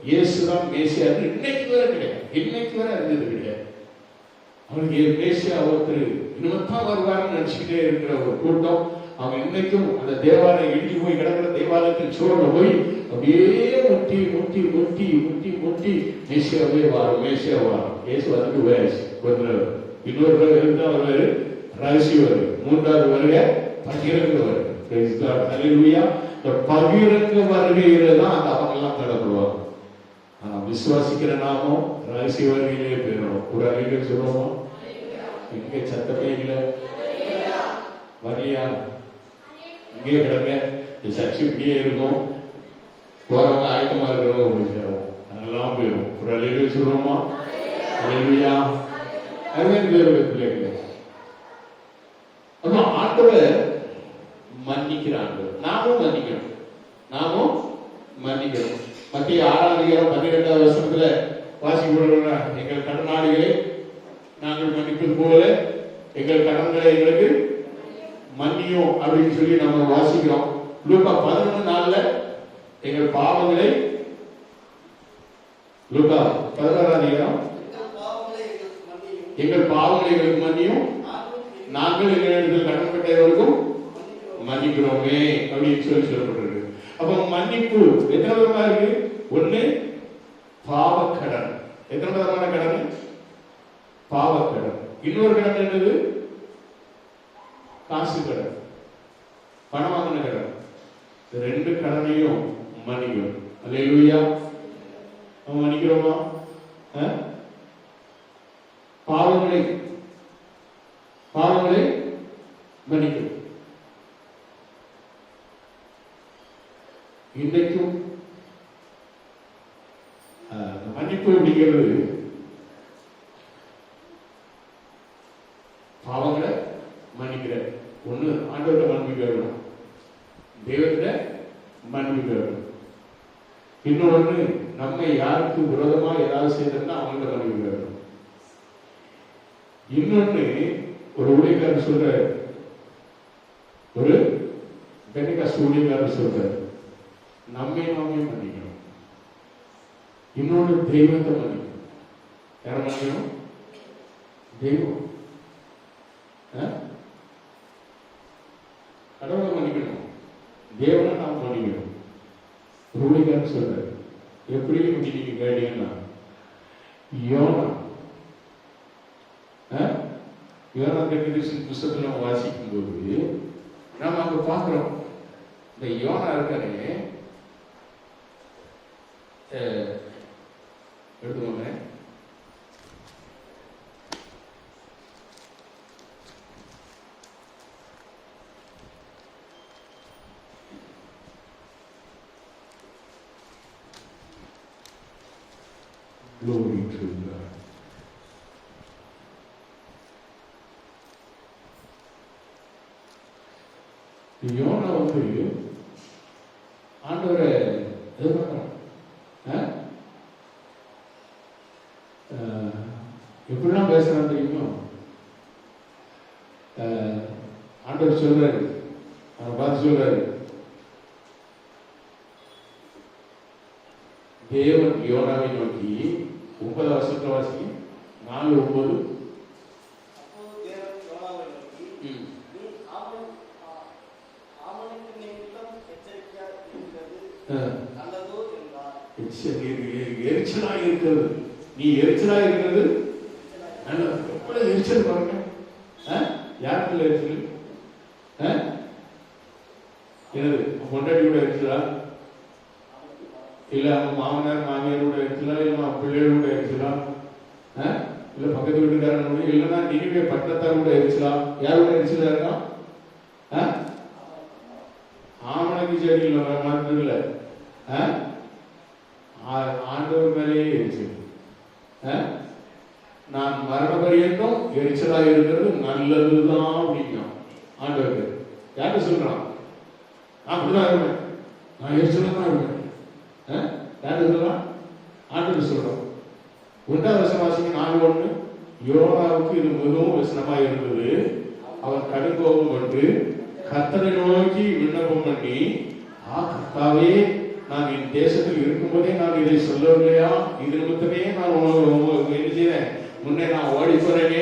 இயேசுதான் மேசியா என்று இன்னைக்கு வரை கிடையாது, இன்னைக்கு வரை அறிந்தது கிடையாது. அவனுக்கு மேசியா ஒருத்தர் இனிமத்தான் வருவாருன்னு நினைச்சுக்கிட்டே இருக்கிற ஒரு கூட்டம். அவங்க இன்னைக்கும் அந்த தேவாலயம் இடிஞ்சு போய் கிடக்கிற தேவாலயத்தில் சோழ போய் அப்படியே முட்டி முட்டி முட்டி முட்டி முட்டி மேசியாவே வாரும், மேசியா வாரும். இயேசு அதுக்கு வயசு கொஞ்சம் இன்னொரு இருந்தா வருவாரு, ரகசியம் வருது, 3வது வருகை பகிரங்க வருது. ஹல்லேலூயா. பகிரங்க வருகையில தான் அந்த அவங்க எல்லாம் தடப்படுவாங்க. ஆனா விசுவாசிக்கிற நாமும் ரகசிய வருகையிலே போயிடணும். ஒரு அறிவியல் சொல்லுவோமா? இங்கே சத்தமே இல்லை, வரியா இங்கே கிடங்க, சர்ச்சை இப்படியே இருக்கும், போறவங்க ஆயத்தமா இருக்கிறவங்க முடிச்சிடும், அதெல்லாம் போயிடும். ஒரு அறிவியல் சொல்லுவோமா? ஹல்லேலூயா. அதுதான் தேவனுடைய பிள்ளைகள். அதான் ஆண்டவர் மன்னிக்கிற ஆண்டவர். நாமும் மன்னிக்கணும், நாமும் மன்னிக்கணும். மத்திய 6:12 வசனத்துல வாசிக்கப்படுகிற எங்கள் கடனாளிகளை நாங்கள் மன்னிப்பது போல எங்கள் கடன்களை எங்களுக்கு மன்னியும் அப்படின்னு சொல்லி நம்ம வாசிக்கிறோம். லூக்கா 11:4 எங்கள் பாவங்களை, லூக்கா 16 எங்கள் பாவங்களை எங்களுக்கு மன்னியும், நாங்கள் எங்களிடத்தில் கடன்பட்டவர்களுக்கும் மன்னிக்கிறோமே அப்படின்னு சொல்லி சொல்லப்பட்டிருக்கு. அப்ப மன்னிப்பு எத்தனை விதமா இருக்கு? ஒண்ணு பாவக்கடன். எத்தனை விதமான கடன்? பாவக்கடன். இன்னொரு கடன் என்னது? காசு கடன், பணம் வாங்கின கடன். ரெண்டு கடனையும் மன்னிக்கணும். அல்லேலூயா. நம்ம மன்னிக்கிறோமா? பாவங்களை மன்னிக்கணும். இன்றைக்கும் மன்னிப்பு அப்படிங்கிறது பாவங்களை மன்னிக்கிற ஒண்ணு. ஆண்டவர்கிட்ட மன்னிப்பு வேணும், தெய்வத்திட்ட மன்னிப்பு வேணும். இன்னொன்னு, நம்ம யாருக்கு விரோதமா ஏதாவது செய்தோம்னா அவங்கள்ட்ட மன்னிப்பு வேணும். இன்னொன்னு, ஒரு ஊழியக்காரர் சொல்ற, ஒரு பெண்ணிகாஸ்ட் ஊழியக்காரர் சொல்ற, நாமே மன்னிக்கணும். இன்னொன்று தெய்வத்தை மன்னிக்கணும். யார மன்னிக்கணும்? தெய்வம். கடவுளை மன்னிக்கணும், தேவனை நாம் மன்னிக்கணும். ஊழியக்காரர் சொல்ற, எப்படி நீங்க கேட்டீங்கன்னா, யோனா புத்தகத்தில் நம்ம வாசிக்கும் போது நாம அங்க பார்க்கிறோம், இந்த யோனா இருக்கானே, எடுத்துக்கோங்க, Glory to God. யோனா ஆண்டவரை எதிர்பார்க்கிறான். எப்படிலாம் பேசுறான் தெரியுமா? ஆண்டவர் சொல்றாரு, அவனை பார்த்து சொல்றாரு, தேவன் யோனாவை நோக்கி 9 வருஷத்துல வாசி 4:9. எரிச்சலா இருக்கிறது, நீ எரிச்சலா இருக்கிறது எவ்வளவு எரிச்சல் பாருங்க. யாருக்குள்ள எரிச்சல்? என்னது? பொண்டாட்டியோட எரிச்சலா, இல்ல அவன் மாமனார் மாமியாரோட எரிச்சலா, இல்ல பிள்ளைகளோட எரிச்சலா, இல்ல பக்கத்து வீட்டுக்காரனோட, இல்லைன்னா நினைவே பட்டத்தாரோட எரிச்சலா? யாரோட எரிச்சலா இருக்கான்? ஆமணக்கு செடி இல்லை, மருந்து இல்லை, ஆண்டவர் மேலேயே எரிச்சல். நான் மரண பரியந்தம் எரிச்சலா இருக்கிறது நல்லதுதான் அப்படிங்க ஆண்டவர். யார்கிட்ட சொல்றான்? நான் அப்படிதான் இருப்பேன், நான் எரிச்சலா தான் இருப்பேன். யாரு சொல்றான்? ஆண்டவர் சொல்றான். 1 வசனம் 4:1. யோனாவுக்கு இது மிகவும் வசனமா இருந்தது. அவன் கடுங்கோபம் கொண்டு கர்த்தரை நோக்கி விண்ணப்பம் பண்ணி, கர்த்தாவே, நான் என் தேசத்தில் இருக்கும்போதே நான் இதை சொல்லவில்லையா? இது நிமித்தமே நான் என்ன செய்யறேன்? முன்னே நான் ஓடி போறேன்,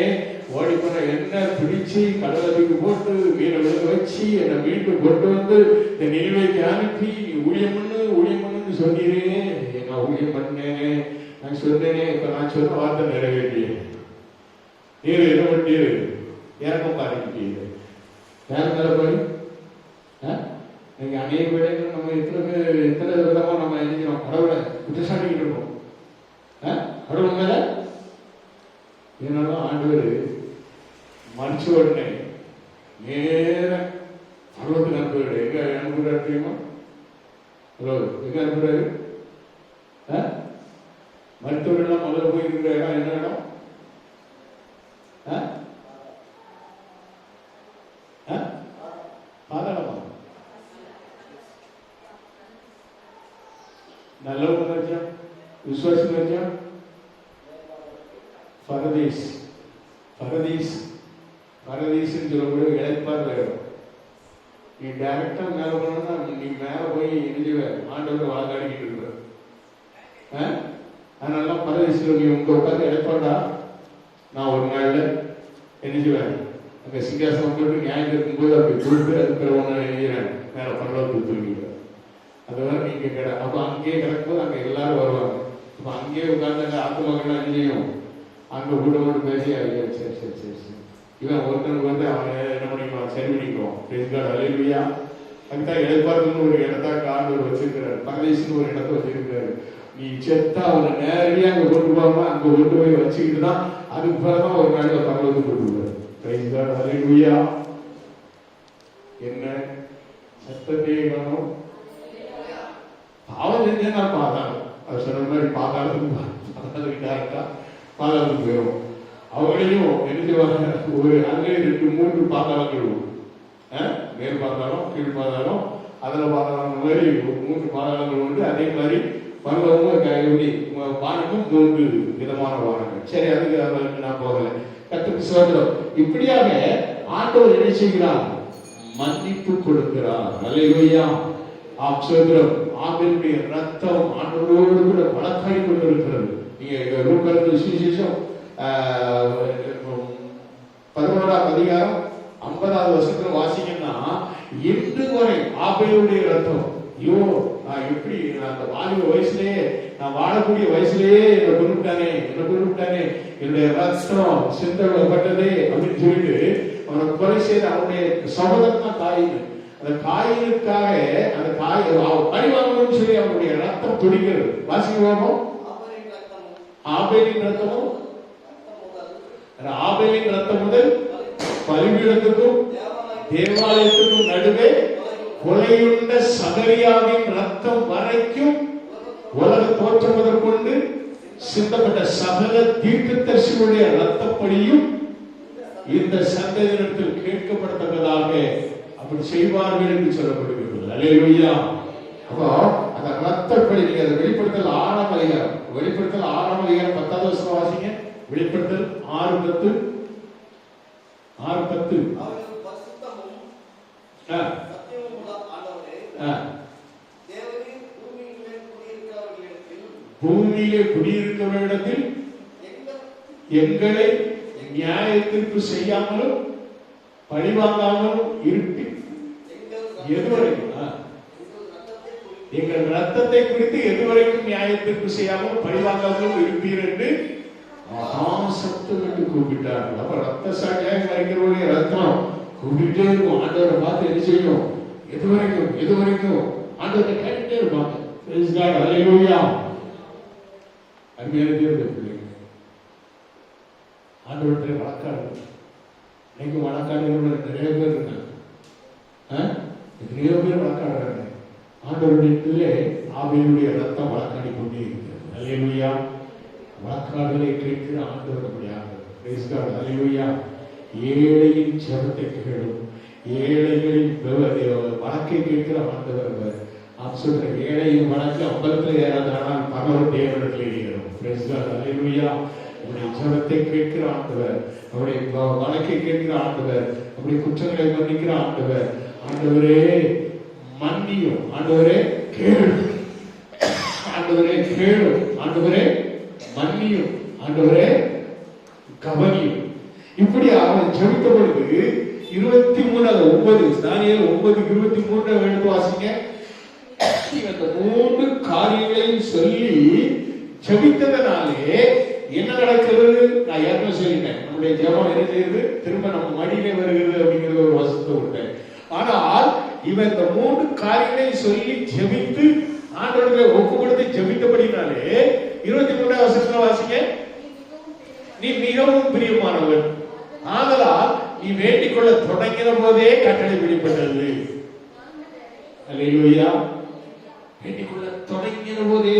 என்ன பிடிச்சு கடலுக்கு போட்டு மீனை விழுக வச்சு என்னை மீண்டும் கொண்டு வந்து இந்த நிலுவைக்கு அனுப்பி ஊழியம் பண்ணுன்னு சொன்னீரே. நான் ஊழியம் பண்ணேன், நான் சொன்னேனே. இப்ப நான் சொன்ன வார்த்தை நிறைவேற்றிய நீர் என்ன பண்ணீரு? இறக்கம் பாருங்க. யார் மேல போய் நீங்க அநேக வேலைகள் நம்ம எத்தனை விதமா நம்ம எழுதிக்கிறோம், கடவுளை குற்றச்சாட்டிக்கிட்டு இருக்கோம். கடவுள் மேல என்னதான் ஆண்டவர் மனுஷ உடனே நேர பருவத்துக்கு அனுப்புறாரு. எங்க அனுப்புறாரு தெரியுமா? எங்க அனுப்புறாரு? மருத்துவர்கள்லாம் முதல்ல போய் இருக்கிற இடம் என்ன இடம்? பாதாளமா? நல்லவங்க அர்த்தம், விசுவாசம் அர்த்தம், பரதீஸ். பரதீஸ் பரதீஸ்ன்னு சொல்லக்கூடிய இழைப்பார் வேணும். நீ டைரக்டா மேல போனா நீ மேல போய் எழுதிவ ஆண்டவர் வாழாடிக்கிட்டு இருக்க. அதனால பரதேசில நீ உங்க உட்காந்து இழைப்பாடா. நான் ஒரு நாள்ல எழுதிவேன் அங்க சிங்காசனம் போட்டு நியாயம் இருக்கும்போது அப்படி கொடுத்து அதுக்கு ஒன்று எழுதிறேன் மேல பரவாயில்ல தூங்கிடுவேன். அதுவரை நீங்க கிட அப்ப அங்கேயே கிடக்கும்போது அங்க எல்லாரும் வருவாங்க. அப்ப அங்கேயே உட்கார்ந்து அங்க ஆத்மகனா எழுதியும் அங்க கூட மட்டும் பேசி ஐயா சரி சரி சரி சரி இவன் ஒருத்தனுக்கு வந்து அவன் என்ன பண்ணிக்குவான், சரி பண்ணிக்குவான். அலையிலுயா. அதுதான் இழைப்பாருன்னு ஒரு இடத்தான் ஆண்டவர் வச்சிருக்கிறாரு, பரதேசின்னு ஒரு இடத்த வச்சிருக்கிறாரு. நீ செத்தா அவனை நேரடியா அங்க கொண்டு போகாம அங்க கொண்டு போய் வச்சுக்கிட்டு தான் அதுக்கு பிறகுதான் ஒரு நாளைக்கு பரவலுக்கு கொண்டு போவாரு. அலையிலுயா. என்ன சத்தத்தையே காணும். பாவம் செஞ்சா பாதாளம். அது சொன்ன மாதிரி பாதாளத்துக்கு டேரக்டா பாதாளத்துக்கு போயிடும். அவங்களையும் என்ன ஒரு அங்கே 2-3 பாதாளங்கள் மேல் பாதாளம், கீழ் பாதாளம், அதுல பாதாளம் மாதிரி 3 பாதாளங்கள் உண்டு. அதே மாதிரி பரலோகமும் வானமும் 3 விதமான வானங்கள். சரி, அதுக்கு நான் போகல. கர்த்தருக்கு ஸ்தோத்திரம். இப்படியாக ஆண்டவர் என்ன செய்கிறார்? மன்னிப்பு கொடுக்கிறார். அல்லேலூயா. ஸ்தோத்திரம். ஆண்டவருடைய ரத்தம் ஆண்டவரோடு கூட வழக்காடி கொண்டிருக்கிறது. நீங்க லூக்கா சுவிசேஷம் 11ஆம் அதிகாரம் 50வது வசனத்துல வாசிங்கன்னா, இன்று வரை ஆபேலுடைய ரத்தம், ஐயோ நான் எப்படி அந்த வாலிப வயசுலயே நான் வாழக்கூடிய வயசுலயே என்ன கொண்டுட்டானே என்னுடைய ரத்தம் சிந்தப்பட்டதே அப்படின்னு சொல்லிட்டு அவனை கொலை செய்த அவனுடைய சகோதரன் தான் காயின். அந்த காயினுக்காக அந்த பழி வாங்கணும்னு சொல்லி அவனுடைய ரத்தம் துடிக்கிறது. வாசிக்குவோம். ஆபேலின் ரத்தமும் ஆபேலின் ரத்தம் முதல் பலிபீடத்துக்கும் தேவாலயத்துக்கும் நடுவே கொலையுண்ட சகரியாவின் ரத்தம் வரைக்கும் உலக தோற்றம் முதற்கொண்டு சிந்தப்பட்ட சகல தீர்க்கதரிசிகளுடைய ரத்தப்படியும் இந்த சந்ததியினத்தில் கேட்கப்படத்தக்கதாக அப்படி செய்வார்கள் என்று சொல்லப்படுகிறது. அல்லேலூயா. அப்போ அந்த ரத்தப்படி நீங்க அதை வெளிப்படுத்தல் 6ஆம் அதிகாரம் 10வது வசனம் வாசிங்க. வெளிப்படுத்தல் 6:10. பூமியிலே குடியிருக்கிறவரிடத்தில் எங்களை நியாயத்திற்கு செய்யாமலும் பழிவாங்காமலும் இருப்பி எதுவரைக்கும் எங்கள் ரத்தத்தை குறித்து எதுவரைக்கும் நியாயத்திற்கு செய்யாமல் பழிவாங்காமலும் இருப்பீர் என்று சத்தமிட்டு கூப்பிட்டார்கள். அப்ப ரத்த சாட்சியாக மறைக்கிறவருடைய ரத்தம் கூப்பிட்டே இருக்கும். ஆண்டவரை பார்த்து என்ன செய்யும்? எதுவரைக்கும் ஆண்டவரை கேட்டுட்டே இருப்பாங்க. அல்லேலூயா. அருமையான தேவனுடைய பிள்ளைங்க, ஆண்டவரத்தில் வழக்காடு. இன்னைக்கு வழக்காடுகள் நிறைய பேர் இருக்காங்க. எத்தனையோ பேர் வழக்காடுறாங்க. ஆண்டவருடைய ஆவியினுடைய ரத்தம் வழக்காடி கொண்டே இருக்கிறது. அல்லேலூயா. வழக்காடுகளை கேட்கிற ஆண்டவர் ஆண்டவர். அல்லேலூயா. ஏழையின் ஜெபத்தை கேளும், ஏழைகளின் வழக்கை கேட்கிற ஆண்டவர். நான் சொல்றேன், ஏழையின் வழக்கு அம்பலத்தில் ஏறாதானால் பரவல் தேவனிடத்தில் ஏறும். அல்லேலூயா. அவருடைய ஜெபத்தை கேட்கிற ஆண்டவர், அவருடைய வழக்கை கேட்கிற ஆண்டவர், அவருடைய குற்றங்களை மன்னிக்கிற ஆண்டவர். ஆண்டவரே மன்னியும், ஆண்டவரே கேளும், ஆண்டவரே கேளும், ஆண்டவரே மன்னியும், ஆண்டவரே கவனியும். இப்படி அவன் ஜெபித்த பொழுது 23 தானியேல் 9:23 எடுத்து வாசிங்க. இந்த 3 காரியங்களையும் சொல்லி ஜெபித்ததனாலே என்ன நடக்கிறது? நான் ஏற்கனவே சொல்லிட்டேன், நம்முடைய ஜெபம் என்ன செய்யுது? திரும்ப நம்ம மடியிலே வருகிறது அப்படிங்கிறது ஒரு வசனத்தை விட்டேன். ஆனால் இவன் இந்த 3 காரியங்களையும் சொல்லி ஜெபித்து ஆண்டவரை ஒப்பு கொடுத்து ஜெபித்தபடினாலே 23ஆம் வசனத்துல வாசிங்க. நீ மிகவும் பிரியமானவன், ஆதலால் நீ வேண்டிக் கொள்ள தொடங்கின போதே கட்டளை வெளிப்பட்டது. அல்லேலூயா. வேண்டிக் கொள்ள தொடங்கின போதே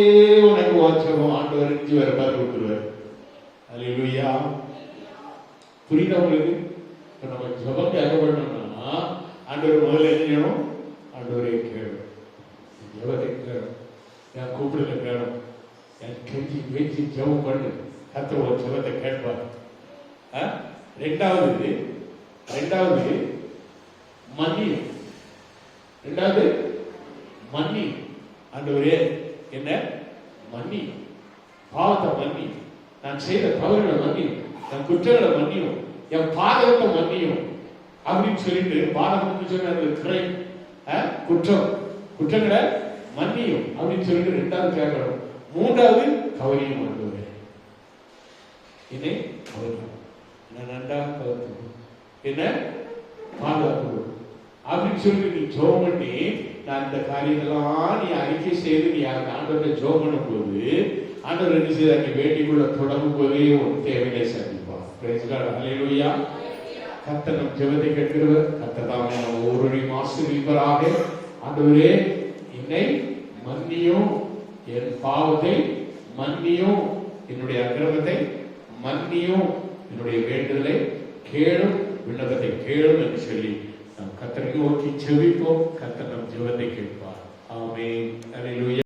உனக்கு வாச்சகம் ஆண்டவர் வேற பார்த்து கொடுத்துருவார். அல்லேலூயா. புரியுதா உங்களுக்கு? நம்ம ஜெபம் கேட்கப்படணும்னா ஆண்டவர் முதல்ல என்ன செய்யணும்? ஆண்டவரே கேளு, ஜெபத்தை கேளு. நான் கூப்பிடல ஜெபம் பண்ணு, கர்த்தர் ஒரு ஜெபத்தை கேட்பார். ரெண்டாவது மன்னியும். ரெண்டாவது மன்னி. ஆண்டவரே என்ன மன்னி, பாவத்தை மன்னி, நான் செய்த தவறுகளை மன்னியும், என் குற்றங்களை மன்னியும், என் பாதகத்தை மன்னியும் அப்படின்னு சொல்லிட்டு பாதகம் சொன்ன குற்றங்களை மன்னியும் அப்படின்னு சொல்லிட்டு ரெண்டாவது கேட்கணும். மூன்றாவது கவனியும் ஆண்டவரே, என்னை கவனியும், என்ன நன்றாக கவனியும், என்ன பாதுகாப்பு அப்படின்னு சொல்லி நீ ஜெபம் பண்ணி, நான் இந்த காரியத்தெல்லாம் நீ அறிக்கை செய்து நீ ஆண்டவரை ஜெபம் பண்ணும் போது ஆண்டவர் என்ன செய்தார், நீ வேண்டிக்குள்ள தொடங்கும் போதே ஒரு தேவையை சந்திப்பார். பிரைஸ் காட், ஹல்லேலூயா. கர்த்தர் நம் ஜெபத்தை கேட்கிறவர். கர்த்தர் தாமே நம்ம ஒவ்வொருவரையும் ஆசீர்வதிப்பாராக. ஆண்டவரே, என்னை மன்னியும், என் பாவத்தை மன்னியும், என்னுடைய அக்கிரமத்தை மன்னியும், என்னுடைய வேண்டுதலை கேளும், விண்ணப்பத்தை கேளும் என்று சொல்லி நாம் கர்த்தரை நோக்கி ஜெபிப்போம். கர்த்தர் நம் ஜெபத்தை கேட்பார். ஆமென். அல்லேலூயா.